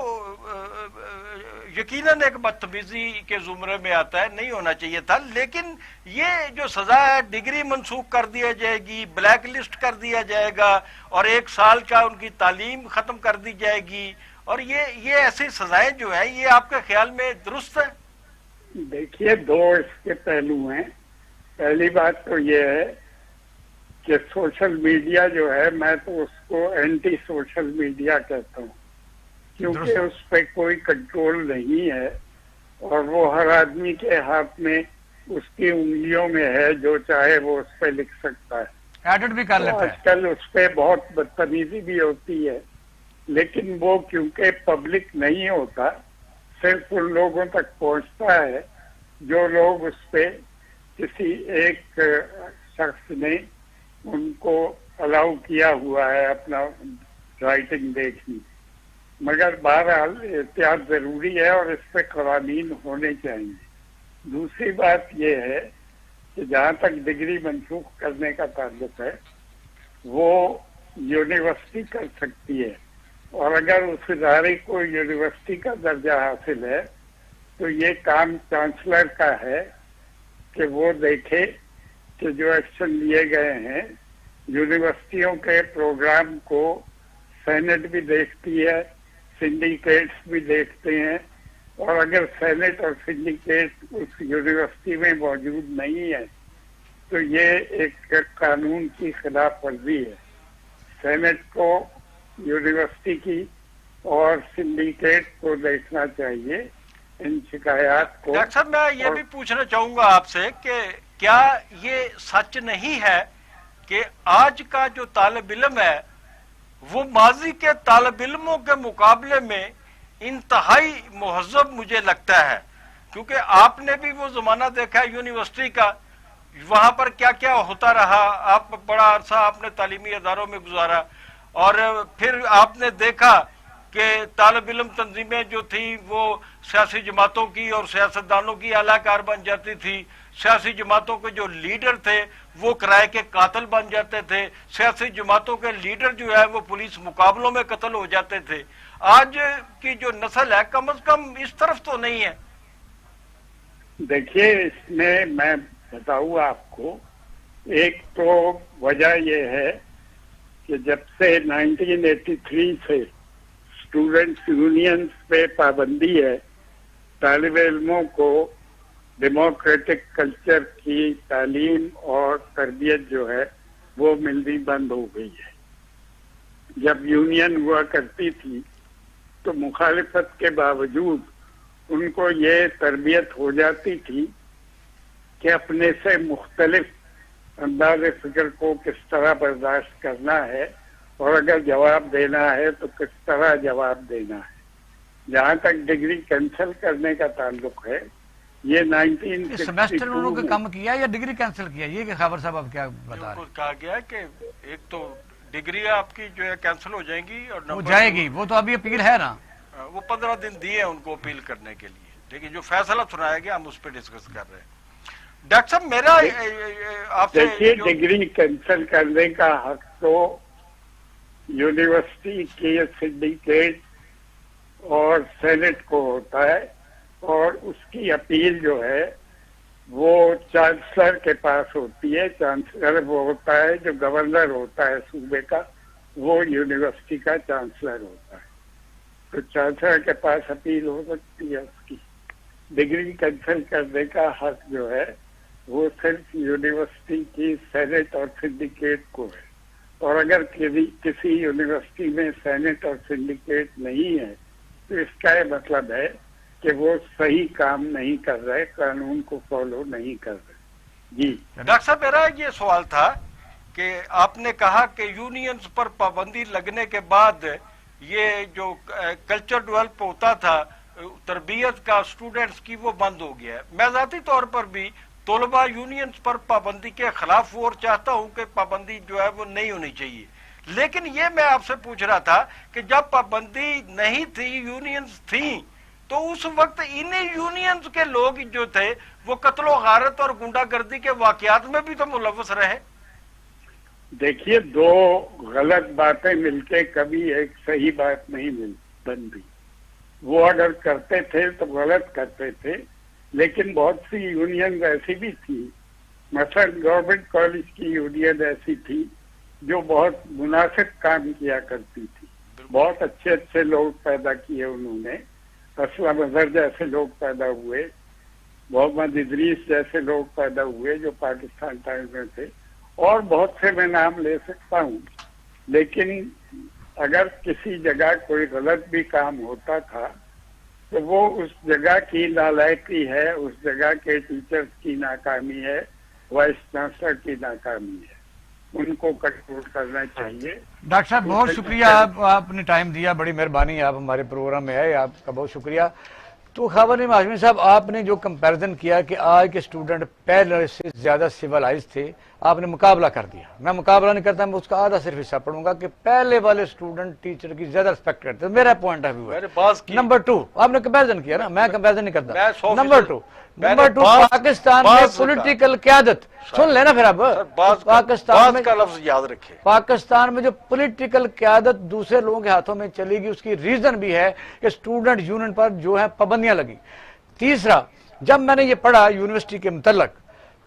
यकीनन एक बदतमीजी के जुमरे में आता है, नहीं होना चाहिए था। लेकिन ये जो सजा है, डिग्री मनसूख कर दिया जाएगी, ब्लैक लिस्ट कर दिया जाएगा, और 1 साल का उनकी तालीम खत्म कर दी जाएगी, और ये ऐसी सजाएं जो है, ये आपके ख्याल में दुरुस्त है? देखिए, 2 इसके पहलू हैं। पहली बात तो ये है कि सोशल मीडिया जो है, मैं तो उसको एंटी सोशल मीडिया कहता हूँ, क्योंकि उस पर कोई कंट्रोल नहीं है, और वो हर आदमी के हाथ में, उसकी उंगलियों में है, जो चाहे वो उस पर लिख सकता है, एडिट भी कर लेता है। आजकल उस पर बहुत बदतमीजी भी होती है, लेकिन वो क्योंकि पब्लिक नहीं होता, सिर्फ उन लोगों तक पहुंचता है जो लोग उस पर, किसी एक शख्स ने उनको अलाउ किया हुआ है अपना राइटिंग देखने। मगर बहरहाल एहतियात जरूरी है और इस पे कवानीन होने चाहिए। दूसरी बात यह है कि जहाँ तक डिग्री मनसूख करने का ताल्लुक है, वो यूनिवर्सिटी कर सकती है, और अगर उस इदारे को यूनिवर्सिटी का दर्जा हासिल है तो ये काम चांसलर का है कि वो देखे कि जो एक्शन लिए गए हैं, यूनिवर्सिटियों के प्रोग्राम को सेनेट भी देखती है, सिंडिकेट्स भी देखते हैं, और अगर सेनेट और सिंडिकेट उस यूनिवर्सिटी में मौजूद नहीं है तो ये एक कानून की खिलाफ वर्जी है। सेनेट को यूनिवर्सिटी की और सिंडिकेट को देखना चाहिए इन शिकायत को। डॉक्टर साहब, मैं ये भी पूछना चाहूंगा आपसे कि क्या ये सच नहीं है कि आज का जो तालिब इल्म है वो माजी के तालिब इल्मों के मुकाबले में इंतहाई मुहज़्ज़ब मुझे लगता है। क्योंकि आपने भी वो जमाना देखा है यूनिवर्सिटी का, वहां पर क्या क्या होता रहा, आप बड़ा अरसा आपने तालीमी अदारों में गुजारा, और फिर आपने देखा कि तालिब इल्म तंजीमें जो थी वो सियासी जमातों की और सियासतदानों की आलाकार बन जाती थी, सियासी जमातों के जो लीडर थे वो किराए के कातिल बन जाते थे, सियासी जमातों के लीडर जो है वो पुलिस मुकाबलों में कत्ल हो जाते थे। आज की जो नस्ल है कम से कम इस तरफ तो नहीं है। देखिए, इसमें मैं बताऊँ आपको, एक तो वजह यह है कि जब से 1983 से स्टूडेंट्स यूनियंस पे पाबंदी है, तालिब इल्मों को डेमोक्रेटिक कल्चर की तालीम और तरबियत जो है वो मिलनी बंद हो गई है। जब यूनियन हुआ करती थी तो मुखालिफत के बावजूद उनको ये तरबियत हो जाती थी कि अपने से मुख्तलिफ अंदाज फिक्र को किस तरह बर्दाश्त करना है और अगर जवाब देना है तो किस तरह जवाब देना है। जहाँ तक डिग्री कैंसिल करने का ताल्लुक है, ये 1962 सेमेस्टर उन्होंने कम किया या डिग्री कैंसिल किया, ये खबर साहब आप क्या बता रहे हैं? कहा गया कि एक तो डिग्री आपकी जो है कैंसिल हो जाएंगी और वो जाएगी, वो तो अभी अपील है ना, वो 15 दिन दिए उनको अपील करने के लिए, लेकिन जो फैसला सुनाया गया हम उस पर डिस्कस कर रहे हैं। डॉक्टर साहब, मेरा आपसे देखिए, डिग्री कैंसिल करने का हक तो यूनिवर्सिटी के सिंडिकेट और सेनेट को होता है, और उसकी अपील जो है वो चांसलर के पास होती है। चांसलर वो होता है जो गवर्नर होता है सूबे का, वो यूनिवर्सिटी का चांसलर होता है, तो चांसलर के पास अपील हो सकती है उसकी। डिग्री कैंसिल करने का हक जो है वो सिर्फ यूनिवर्सिटी की सेनेट और सिंडिकेट को है, और अगर किसी यूनिवर्सिटी में सेनेट और सिंडिकेट नहीं है तो इसका ये मतलब है कि वो सही काम नहीं कर रहे, कानून को फॉलो नहीं कर रहे। जी डॉक्टर साहब, मेरा ये सवाल था कि आपने कहा कि यूनियंस पर पाबंदी लगने के बाद ये जो कल्चर डेवलप होता था तरबियत का स्टूडेंट्स की, वो बंद हो गया है। मैं ज़ाती तौर पर भी तलबा यूनियंस पर पाबंदी के खिलाफ और चाहता हूं कि पाबंदी जो है वो नहीं होनी चाहिए, लेकिन ये मैं आपसे पूछ रहा था कि जब पाबंदी नहीं थी, यूनियंस थी, तो उस वक्त इन्हीं यूनियंस के लोग जो थे वो कत्लो गारत और गुंडागर्दी के वाकयात में भी तो मुलव्वस रहे। देखिए, दो गलत बातें मिलके कभी एक सही बात नहीं बनती। वो अगर करते थे तो गलत करते थे, लेकिन बहुत सी यूनियन ऐसी भी थी, मसलन गवर्नमेंट कॉलेज की यूनियन ऐसी थी जो बहुत मुनासिब काम किया करती थी। बहुत अच्छे अच्छे लोग पैदा किए उन्होंने, असलम अजहर जैसे लोग पैदा हुए, मोहम्मद इदरीस जैसे लोग पैदा हुए जो पाकिस्तान टाइम्स में थे, और बहुत से मैं नाम ले सकता हूँ। लेकिन अगर किसी जगह कोई गलत भी काम होता था तो वो उस जगह की नालायकी है, उस जगह के टीचर्स की नाकामी है, वाइस चांसलर की नाकामी है, उनको कंट्रोल करना चाहिए। डॉक्टर साहब बहुत शुक्रिया, आपने टाइम दिया, बड़ी मेहरबानी, आप हमारे प्रोग्राम में आए, आपका बहुत शुक्रिया। तो खबर हाशमी साहब, आपने जो कंपैरिजन किया कि आज के स्टूडेंट पहले से ज़्यादा सिविलाइज थे, आपने मुकाबला कर दिया। मैं मुकाबला नहीं करता, मैं उसका आधा सिर्फ हिस्सा पढ़ूंगा कि पहले वाले स्टूडेंट टीचर की ज़्यादा रिस्पेक्ट करते हैं, मेरा पॉइंट ऑफ व्यू है। नंबर 2, आपने कंपैरिजन किया ना, मैं कंपैरिजन नहीं करता। नंबर 2 पाकिस्तान में पॉलिटिकल क़यादत, सुन लेना फिर अब, पाकिस्तान में का लफ्ज याद रखे, पाकिस्तान में जो पॉलिटिकल क़यादत दूसरे लोगों के हाथों में चलेगी, उसकी रीजन भी है कि स्टूडेंट यूनियन पर जो है पाबंदियां लगी। तीसरा, जब मैंने ये पढ़ा यूनिवर्सिटी के मुतल्लक,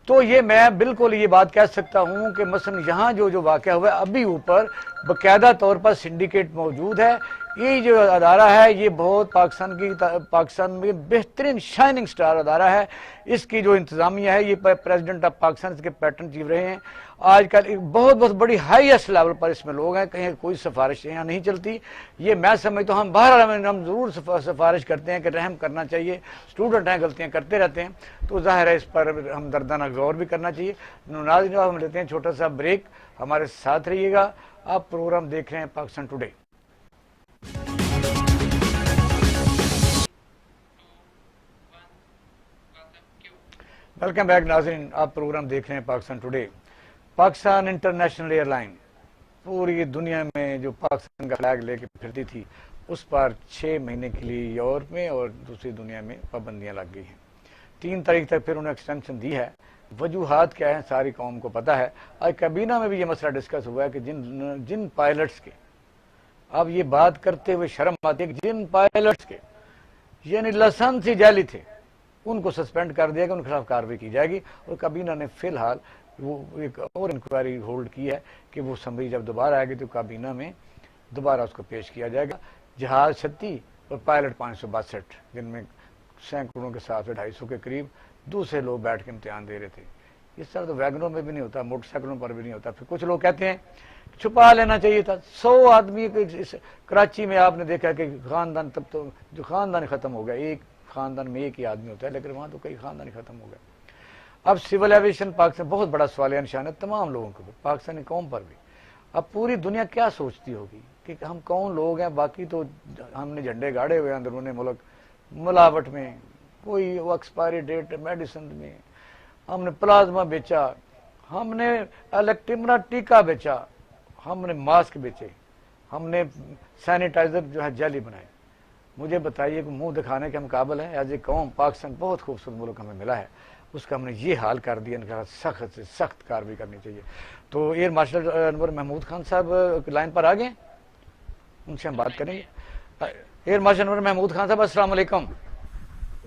तो ये मैं बिल्कुल ये बात कह सकता हूँ कि मसलन यहाँ जो वाक़या हुआ है, अभी ऊपर बाकायदा तौर पर सिंडिकेट मौजूद है। ये जो अदारा है ये बहुत पाकिस्तान में बेहतरीन शाइनिंग स्टार अदारा है। इसकी जो इंतज़ामिया है, ये प्रेसिडेंट ऑफ पाकिस्तान इसके पैटर्न चीफ रहे हैं। आजकल एक बहुत बड़ी हाईएस्ट लेवल पर इसमें लोग हैं, कहीं कोई सिफारिश यहाँ नहीं चलती। ये मैं समझता हूँ, हम बहरहाल हम ज़रूर सिफारिश करते हैं कि रहम करना चाहिए, स्टूडेंट हैं, गलतियाँ करते रहते हैं, तो ज़ाहिर है इस पर हमदर्दाना गौर भी करना चाहिए। नाज़रीन, हम लेते हैं छोटा सा ब्रेक, हमारे साथ रहिएगा। आप प्रोग्राम देख रहे हैं पाकिस्तान टुडे। वेलकम बैक नाज़रीन, आप प्रोग्राम देख रहे हैं Pakistan today. Pakistan international airline पूरी दुनिया में जो पाकिस्तान का फ्लैग लेके फिरती थी उस पर 6 महीने के लिए यूरोप में और दूसरी दुनिया में पाबंदियां लग गई हैं। 3 तारीख तक फिर उन्हें एक्सटेंशन दी है। वजूहात क्या है सारी कौम को पता है। आज कैबिना में भी ये मसला डिस्कस हुआ है कि जिन पायलट्स के, अब ये बात करते हुए शर्म आती है कि जिन पायलट्स के यानी लाइसेंस ही जाली थे उनको सस्पेंड कर दिया गया, उनके खिलाफ कार्रवाई की जाएगी। और काबीना ने फिलहाल वो एक और इंक्वायरी होल्ड की है कि वो समरी जब दोबारा आएगी तो काबीना में दोबारा उसको पेश किया जाएगा। जहाज 36 और पायलट 562, जिनमें सैकड़ों के 700 से 250 के करीब दूसरे लोग बैठ के इम्तिहान दे रहे थे। इस तरह तो वैगनों में भी नहीं होता, मोटरसाइकिलों पर भी नहीं होता। फिर कुछ लोग कहते हैं छुपा लेना चाहिए था। 100 आदमी कराची में आपने देखा कि खानदान, तब तो जो खानदान खत्म हो गया, एक खानदान में एक ही आदमी होता है, लेकिन वहां तो कई खानदान खत्म हो गए। अब सिविल एविएशन पाकिस्तान बहुत बड़ा सवालिया निशान है तमाम लोगों को भी, पाकिस्तानी कौम पर भी। अब पूरी दुनिया क्या सोचती होगी कि हम कौन लोग हैं, बाकी तो हमने झंडे गाड़े हुए अंदरूनी मुल्क मिलावट में, कोई एक्सपायरी डेट मेडिसिन में, हमने प्लाज्मा बेचा, हमने इलेक्ट्रिमरा टीका बेचा, हमने मास्क बेचे, हमने सैनिटाइजर जो है जाली बनाए। मुझे बताइए कि मुंह दिखाने के हम काबिल हैं? एज ए कौम पाकिस्तान बहुत खूबसूरत मुल्क हमें मिला है, उसका हमने ये हाल कर दिया। इनका सख्त से सख्त कार्रवाई करनी चाहिए। तो एयर मार्शल अनवर महमूद खान साहब लाइन पर आ गए, उनसे हम बात करेंगे। एयर मार्शल अनवर महमूद खान साहब, अस्सलाम वालेकुम।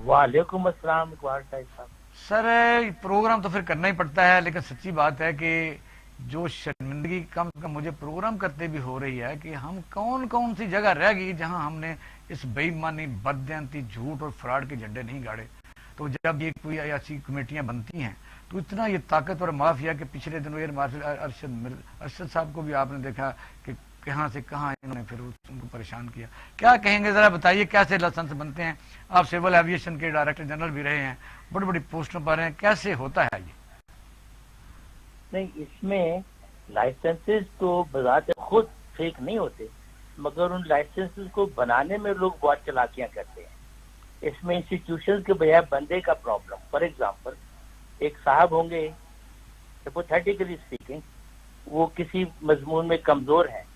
वालेकुम अस्सलाम इकबाल साहब। सर प्रोग्राम तो फिर करना ही पड़ता है, लेकिन सच्ची बात है कि जो शर्मिंदगी कम से कम मुझे प्रोग्राम करते भी हो रही है कि हम कौन कौन सी जगह रह गई जहां हमने इस बेईमानी, बददियांती, झूठ और फ्रॉड के झंडे नहीं गाड़े। तो जब ये कोई ऐसी कमेटियां बनती हैं तो इतना ये ताकतवर माफिया कि पिछले दिनों एयर मार्शल अरशद साहब को भी आपने देखा कि कहां से कहां इन्होंने फिर उनको परेशान किया। क्या कहेंगे, जरा बताइए कैसे लाइसेंस बनते हैं? आप सिविल एविएशन के डायरेक्टर जनरल भी रहे हैं, बड़ी बड़ी पोस्टों पर हैं, कैसे होता है ये? नहीं, इसमें लाइसेंसेस तो बजाते खुद फेक नहीं होते, मगर उन लाइसेंसेस को बनाने में लोग बहुत चालाकियां करते हैं। इसमें इंस्टीट्यूशन के बजाय बंदे का प्रॉब्लम। फॉर एग्जांपल, एक साहब होंगे, हाइपोथेटिकली स्पीकिंग, वो किसी मजमून में कमजोर हैं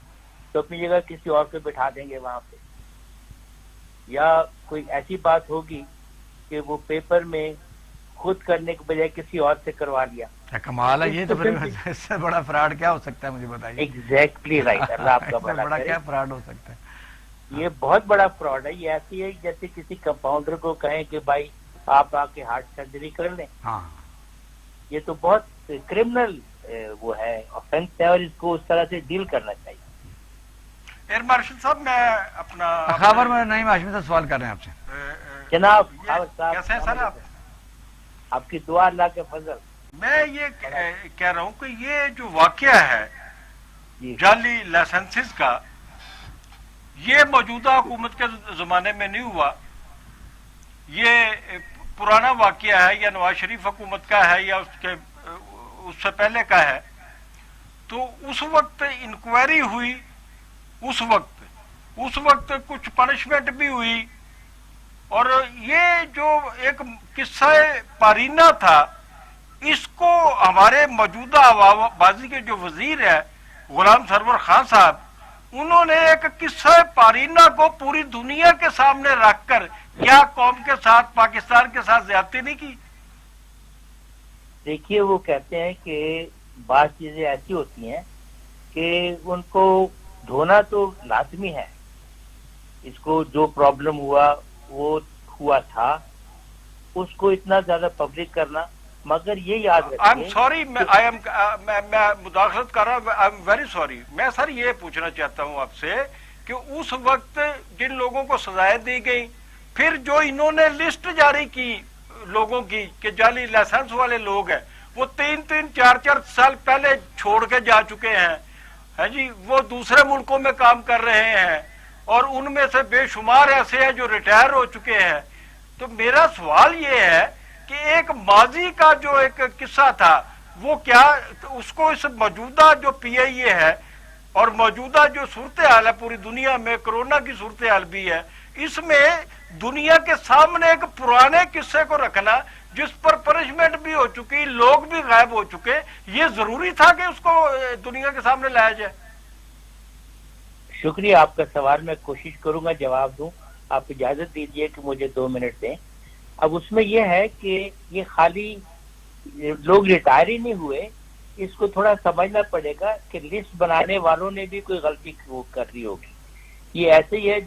तो अपनी जगह किसी और को बिठा देंगे वहां पे, या कोई ऐसी बात होगी कि वो पेपर में खुद करने के बजाय किसी और से करवा लिया। क्या कमाल है ये, तो फिर इससे बड़ा फ्रॉड क्या हो सकता है, मुझे बताइए। एग्जैक्टली राइट, अल्लाह आपका भला बड़ा करे। क्या फ्रॉड हो सकता है? ये बहुत बड़ा फ्रॉड है। ये ऐसी है जैसे किसी कंपाउंडर को कहें कि भाई आप आके हार्ट सर्जरी कर लें। हाँ, ये तो बहुत क्रिमिनल वो है, ऑफेंस है, और इसको उस तरह से डील करना चाहिए। एयर मार्शल साहब, मैं अपना खबर में नहीं, हाशमी से सवाल कर रहे हैं आपसे। जनाब कैसे हैं सर आप? आपकी दुआ, अल्लाह के फजल। मैं ये कह रहा हूँ कि ये जो वाकया है जाली लाइसेंसेस का, ये मौजूदा हुकूमत के जमाने में नहीं हुआ। ये पुराना वाकया है, या नवाज शरीफ हुकूमत का है, या उससे पहले का है। तो उस वक्त इंक्वायरी हुई, उस वक्त कुछ पनिशमेंट भी हुई, और ये जो एक किस्सा पारीना था, इसको हमारे मौजूदा आवाबाजी के जो वजीर है गुलाम सरवर खान साहब, उन्होंने एक किस्सा पारीना को पूरी दुनिया के सामने रखकर क्या कौम के साथ, पाकिस्तान के साथ ज्यादती नहीं की? देखिए, वो कहते हैं कि बात चीजें ऐसी होती हैं कि उनको धोना तो लाजमी है। इसको जो प्रॉब्लम हुआ वो हुआ था, उसको इतना ज्यादा पब्लिक करना, मगर ये याद रखिए। आई एम सॉरी, मैं मुदाखलत कर रहा हूँ, आई एम वेरी सॉरी। मैं सर ये पूछना चाहता हूँ आपसे कि उस वक्त जिन लोगों को सजाएं दी गई, फिर जो इन्होंने लिस्ट जारी की लोगों की कि जाली लाइसेंस वाले लोग हैं, वो 3-3, 4-4 साल पहले छोड़ के जा चुके हैं, है जी, वो दूसरे मुल्कों में काम कर रहे हैं, और उनमें से बेशुमार ऐसे हैं जो रिटायर हो चुके हैं। तो मेरा सवाल ये है कि एक माजी का जो एक किस्सा था, वो क्या उसको इस मौजूदा जो PIA है और मौजूदा जो सूरत हाल है पूरी दुनिया में, कोरोना की सूरत हाल भी है, इसमें दुनिया के सामने एक पुराने किस्से को रखना जिस पर पनिशमेंट भी हो चुकी, लोग भी गायब हो चुके, ये जरूरी था कि उसको दुनिया के सामने लाया जाए? शुक्रिया आपका सवाल, मैं कोशिश करूंगा जवाब दूं। आप इजाजत दीजिए कि मुझे 2 मिनट दें। अब उसमें यह है कि ये खाली लोग रिटायर ही नहीं हुए, इसको थोड़ा समझना पड़ेगा कि लिस्ट बनाने वालों ने भी कोई गलती कर रही होगी। ये ऐसे ही है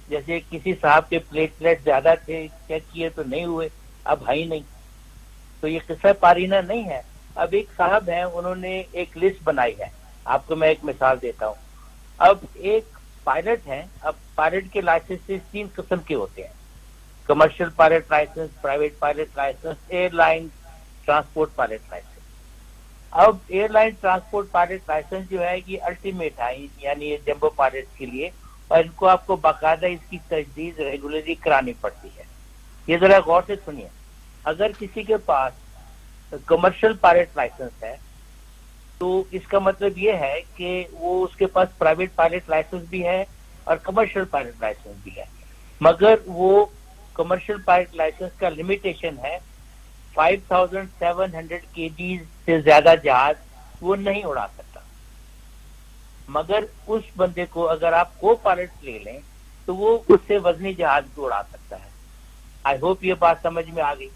जैसे किसी साहब के प्लेटलेट ज्यादा थे, चेक किए तो नहीं हुए, अब है ही नहीं। तो ये किस्सा पारीना नहीं है। अब एक साहब हैं, उन्होंने एक लिस्ट बनाई है। आपको मैं एक मिसाल देता हूँ। अब एक पायलट है, अब पायलट के लाइसेंसेस 3 किस्म के होते हैं: commercial pilot licence, private pilot licence, airline transport pilot licence. अब एयरलाइन ट्रांसपोर्ट पायलट लाइसेंस जो है ये अल्टीमेट है, यानी ये जंबो पायलट के लिए, और इनको आपको बाकायदा इसकी तजदीद रेगुलरली करानी पड़ती है। ये जरा गौर से सुनिए, अगर किसी के पास कमर्शियल पायलट लाइसेंस है तो इसका मतलब ये है कि वो उसके पास प्राइवेट पायलट लाइसेंस भी है और कमर्शियल पायलट लाइसेंस भी है, मगर वो कमर्शियल पायलट लाइसेंस का लिमिटेशन है 5700 kg से ज्यादा जहाज वो नहीं उड़ा सकता। मगर उस बंदे को अगर आप को पायलट ले लें तो वो उससे वजनी जहाज को उड़ा सकता है। आई होप ये बात समझ में आ गई।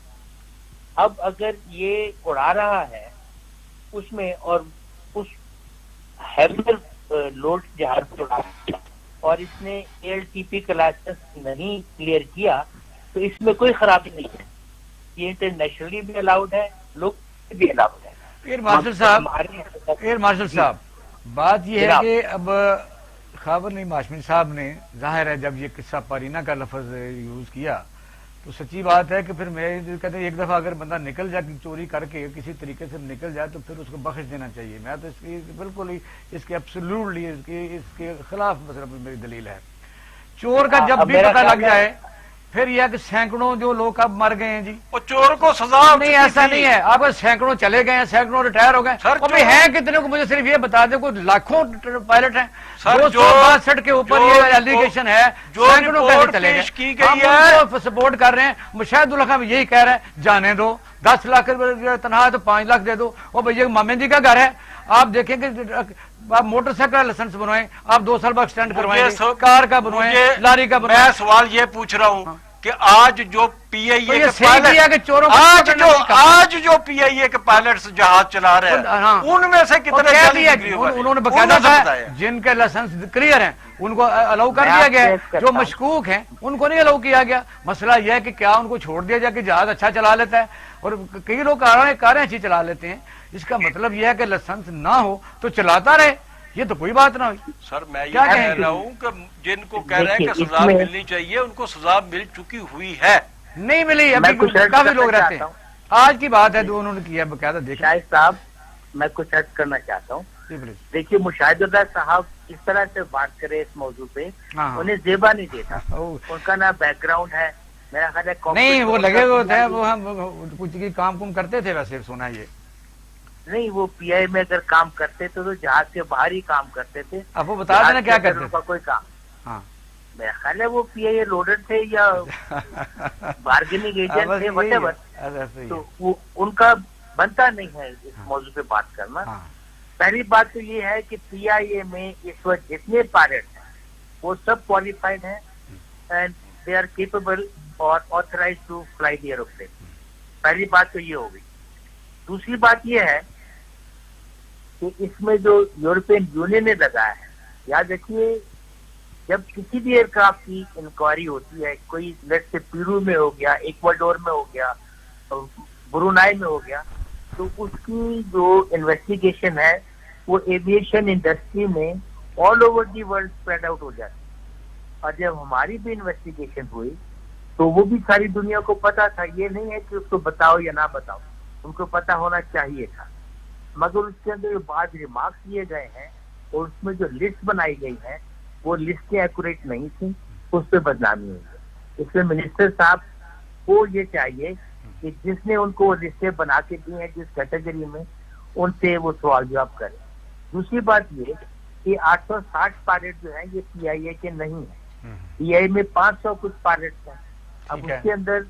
अब अगर ये उड़ा रहा है उसमें और उस हैवियर लोड जहाज को उड़ा और इसने ALTP का लाइसेंस नहीं क्लियर किया तो इसमें कोई खराबी नहीं है। ये इंटरनेशनली भी अलाउड है, लोग भी अलाउड है। एयर मार्शल साहब, बात यह है कि अब खाबर नहीं माशमी साहब ने, जाहिर है जब ये किस्सा पारीना का लफ्ज यूज किया तो सच्ची बात है कि फिर मैं कहते हैं एक दफा अगर बंदा निकल जाए चोरी करके किसी तरीके से निकल जाए तो फिर उसको बख्श देना चाहिए। मैं तो इसकी बिल्कुल ही इसके एब्सोल्युटली इसके खिलाफ मतलब मेरी दलील है। चोर का जब भी पता लग जाए फिर यह कि सैकड़ों जो लोग अब मर गए हैं जी, और चोर को सजा नहीं, ऐसा नहीं है। आपको सैकड़ों चले गए हैं, सैकड़ों रिटायर हो गए। अभी हैं कितने को मुझे सिर्फ ये बता दे, कोई लाखों पायलट हैं। 262 के ऊपर ये एलिगेशन है, सैकड़ों कैसे चले गए। हम उनको सपोर्ट कर रहे हैं। मुशाहिदुल खान यही कह रहे हैं जाने दो, 10 लाख तनख्वाह है तो 5 लाख दे दो। और भैया मामे जी का घर है, आप देखेंगे आप मोटरसाइकिल का लाइसेंस बनवाएं, आप 2 साल बाद एक्सटेंड करवाएंगे, कार का बनवाएं, लारी का बनवाएं। मैं सवाल ये पूछ रहा हूँ कि आज जो PIA के पायलट, आज जो PIA के पायलट्स जहाज चला रहे हैं उनमें से कितने उन्होंने बकायदा बताया जिनके लाइसेंस क्लियर हैं उनको अलाउ कर दिया गया, जो मशकूक हैं उनको नहीं अलाउ किया गया। मसला यह है कि क्या उनको छोड़ दिया जाए कि जहाज अच्छा चला लेता है, और कई लोग कारें अच्छी चला लेते हैं। इसका मतलब यह है कि लाइसेंस ना हो तो चलाता रहे, ये तो कोई बात ना हुई। सर मैं ये कह रहा हूँ कि जिनको कह रहे हैं कि सजा मिलनी चाहिए उनको सजा मिल चुकी हुई है, नहीं मिली। अभी काफी लोग रहते हैं, आज की बात है, उन्होंने किया बकायदा। देखिए शाहिद साहब, मैं कुछ अर्ज करना चाहता हूँ। देखिए मुशाहिदुल्लाह साहब इस तरह से बात करे इस मौजू पे, उन्हें जेबा नहीं देता। उनका ना बैकग्राउंड है, मेरा ख्याल है नहीं, वो लगे हुए थे, वो हम कुछ काम करते थे वैसे, सुना ये नहीं। वो PI में अगर काम करते तो जहाज के बाहर ही काम करते थे। अब वो बता देना क्या करते उनका कोई काम। हाँ, मेरा ख्याल है वो PI लोडेड थे या बार्गेनिंग एजेंट थे, व्हाटएवर। तो वो उनका बनता नहीं है इस मौजू पे बात करना। पहली बात तो ये है कि PIA में इस वक्त जितने पायलट हैं वो सब क्वालिफाइड हैं एंड दे आर केपेबल और authorise to fly the aeroplane. पहली बात तो ये हो गई। दूसरी बात ये है कि इसमें जो यूरोपियन यूनियन ने लगाया है, याद रखिए जब किसी भी एयरक्राफ्ट की इंक्वायरी होती है, कोई लेट से पेरू में हो गया, इक्वाडोर में हो गया, ब्रुनाई में हो गया, तो उसकी जो इन्वेस्टिगेशन है वो एविएशन इंडस्ट्री में all over the world spread out हो जाती है। और जब हमारी भी इन्वेस्टिगेशन हुई तो वो भी सारी दुनिया को पता था। ये नहीं है कि उसको बताओ या ना बताओ, उनको पता होना चाहिए था। मगर उसके अंदर जो बाद रिमार्क्स दिए गए हैं और उसमें जो लिस्ट बनाई गई है वो लिस्टें एक्यूरेट नहीं थी, उस पर बदनामी हुई है। इसलिए मिनिस्टर साहब को ये चाहिए कि जिसने उनको वो लिस्टें बना के दी हैं जिस कैटेगरी में, उनसे वो सवाल जवाब करें। दूसरी बात ये कि 860 पायलट जो है ये PIA के नहीं है, PI में 500 कुछ पायलट्स हैं। अब ठीक है। उसके अंदर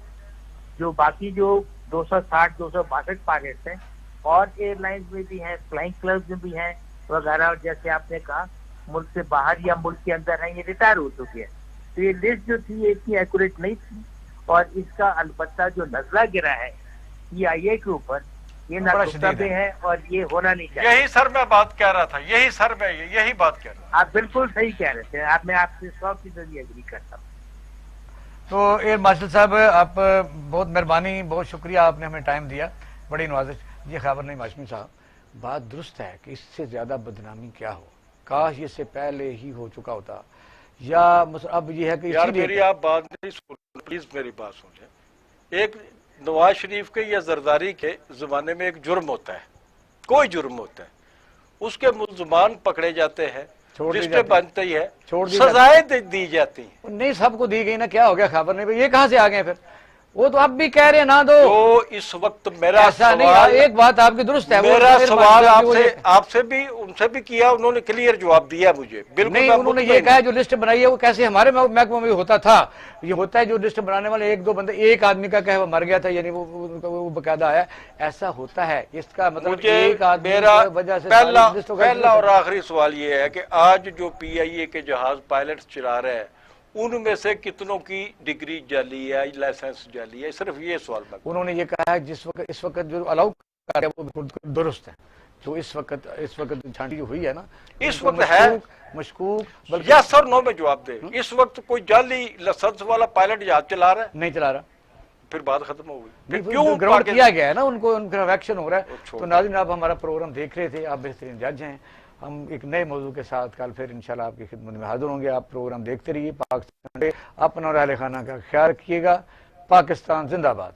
जो बाकी जो 260 262 पायलट्स हैं और एयरलाइंस में भी हैं, फ्लाइंग क्लब्स में भी हैं वगैरह, और जैसे आपने कहा मुल्क से बाहर या मुल्क के अंदर हैं, ये रिटायर हो चुके हैं। तो ये लिस्ट जो थी ये इतनी एक्यूरेट नहीं थी, और इसका अलबत्ता जो नजला गिरा है CIA के ऊपर, ये बड़ा नागुफ्ता शदीद है। में है और ये होना नहीं चाहिए। यही सर मैं बात कह रहा था, यही बात कह रहा था। आप बिल्कुल सही कह रहे थे, मैं आपसे 100% एग्री करता हूँ। तो एयर मार्शल साहब, आप बहुत मेहरबानी, बहुत शुक्रिया, आपने हमें टाइम दिया, बड़ी नवाजिश। ये खबर नहीं हाशमी साहब, बात दुरुस्त है कि इससे ज्यादा बदनामी क्या हो, काश ये से पहले ही हो चुका होता, या अब ये है कि यार इसीलिए- मेरी आप बात नहीं सुन, प्लीज मेरी बात सुनिए। एक नवाज शरीफ के या जरदारी के जमाने में एक जुर्म होता है, कोई जुर्म होता है, उसके मुल्जमान पकड़े जाते हैं, छोड़ दी लिस्टें जाती, बनती है, छोड़ दी सजाएं दी जाती हैं। नहीं सबको दी गई ना, क्या हो गया खबर नहीं, ये कहाँ से आ गए फिर? वो तो आप भी कह रहे हैं ना दो, तो इस वक्त मेरा ऐसा नहीं, सवाल, एक बात आपकी दुरुस्त है, वो मेरा फिर सवाल बात वो आपसे ये- आपसे भी उनसे भी किया, उन्होंने क्लियर जवाब दिया मुझे, बिल्कुल नहीं, मैं उन्होंने ये मुतमईन कहा जो लिस्ट बनाई है वो कैसे हमारे महकमे में होता था, ये होता है जो लिस्ट बनाने वाले एक दो बंदे, एक आदमी का कहे वो मर गया था, यानी वो बकायदा आया, ऐसा होता है। इसका मतलब मुझे एक आदमी मेरा की वजह से पहला सारी लिस्ट हो गई। पहला और आखिरी सवाल ये है कि आज जो PIA के जहाज पायलट चला रहे हैं, उनमें से कितनों की डिग्री जाली है, लाइसेंस जाली है, सिर्फ ये सवाल मैं। उन्होंने ये कहा है इस वक्त जो अलाउ कर रहे हैं वो बिल्कुल दुरुस्त है, जो इस वक्त छांटी जो हुई है ना, इस उनको वक्त है मशकूक बल्कि यस और नो में जवाब दे। इस वक्त कोई जाली लाइसेंस वाला पायलट जहाज चला रहा है, नहीं चला रहा, फिर बात खत्म हो गई। फिर क्यों क्यों ग्राउंड पाकिस्तान- किया गया है ना, उनका एक्शन हो रहा है। छोड़ तो नाज़रीन, आप हमारा प्रोग्राम देख रहे थे, आप बेहतरीन जज हैं। हम एक नए मौजू के साथ कल फिर इंशाल्लाह आपकी खिदमत में हाजिर होंगे। आप प्रोग्राम देखते रहिए। पाकिस्तान अपना और अहल खाना का ख्याल रखिएगा। पाकिस्तान जिंदाबाद।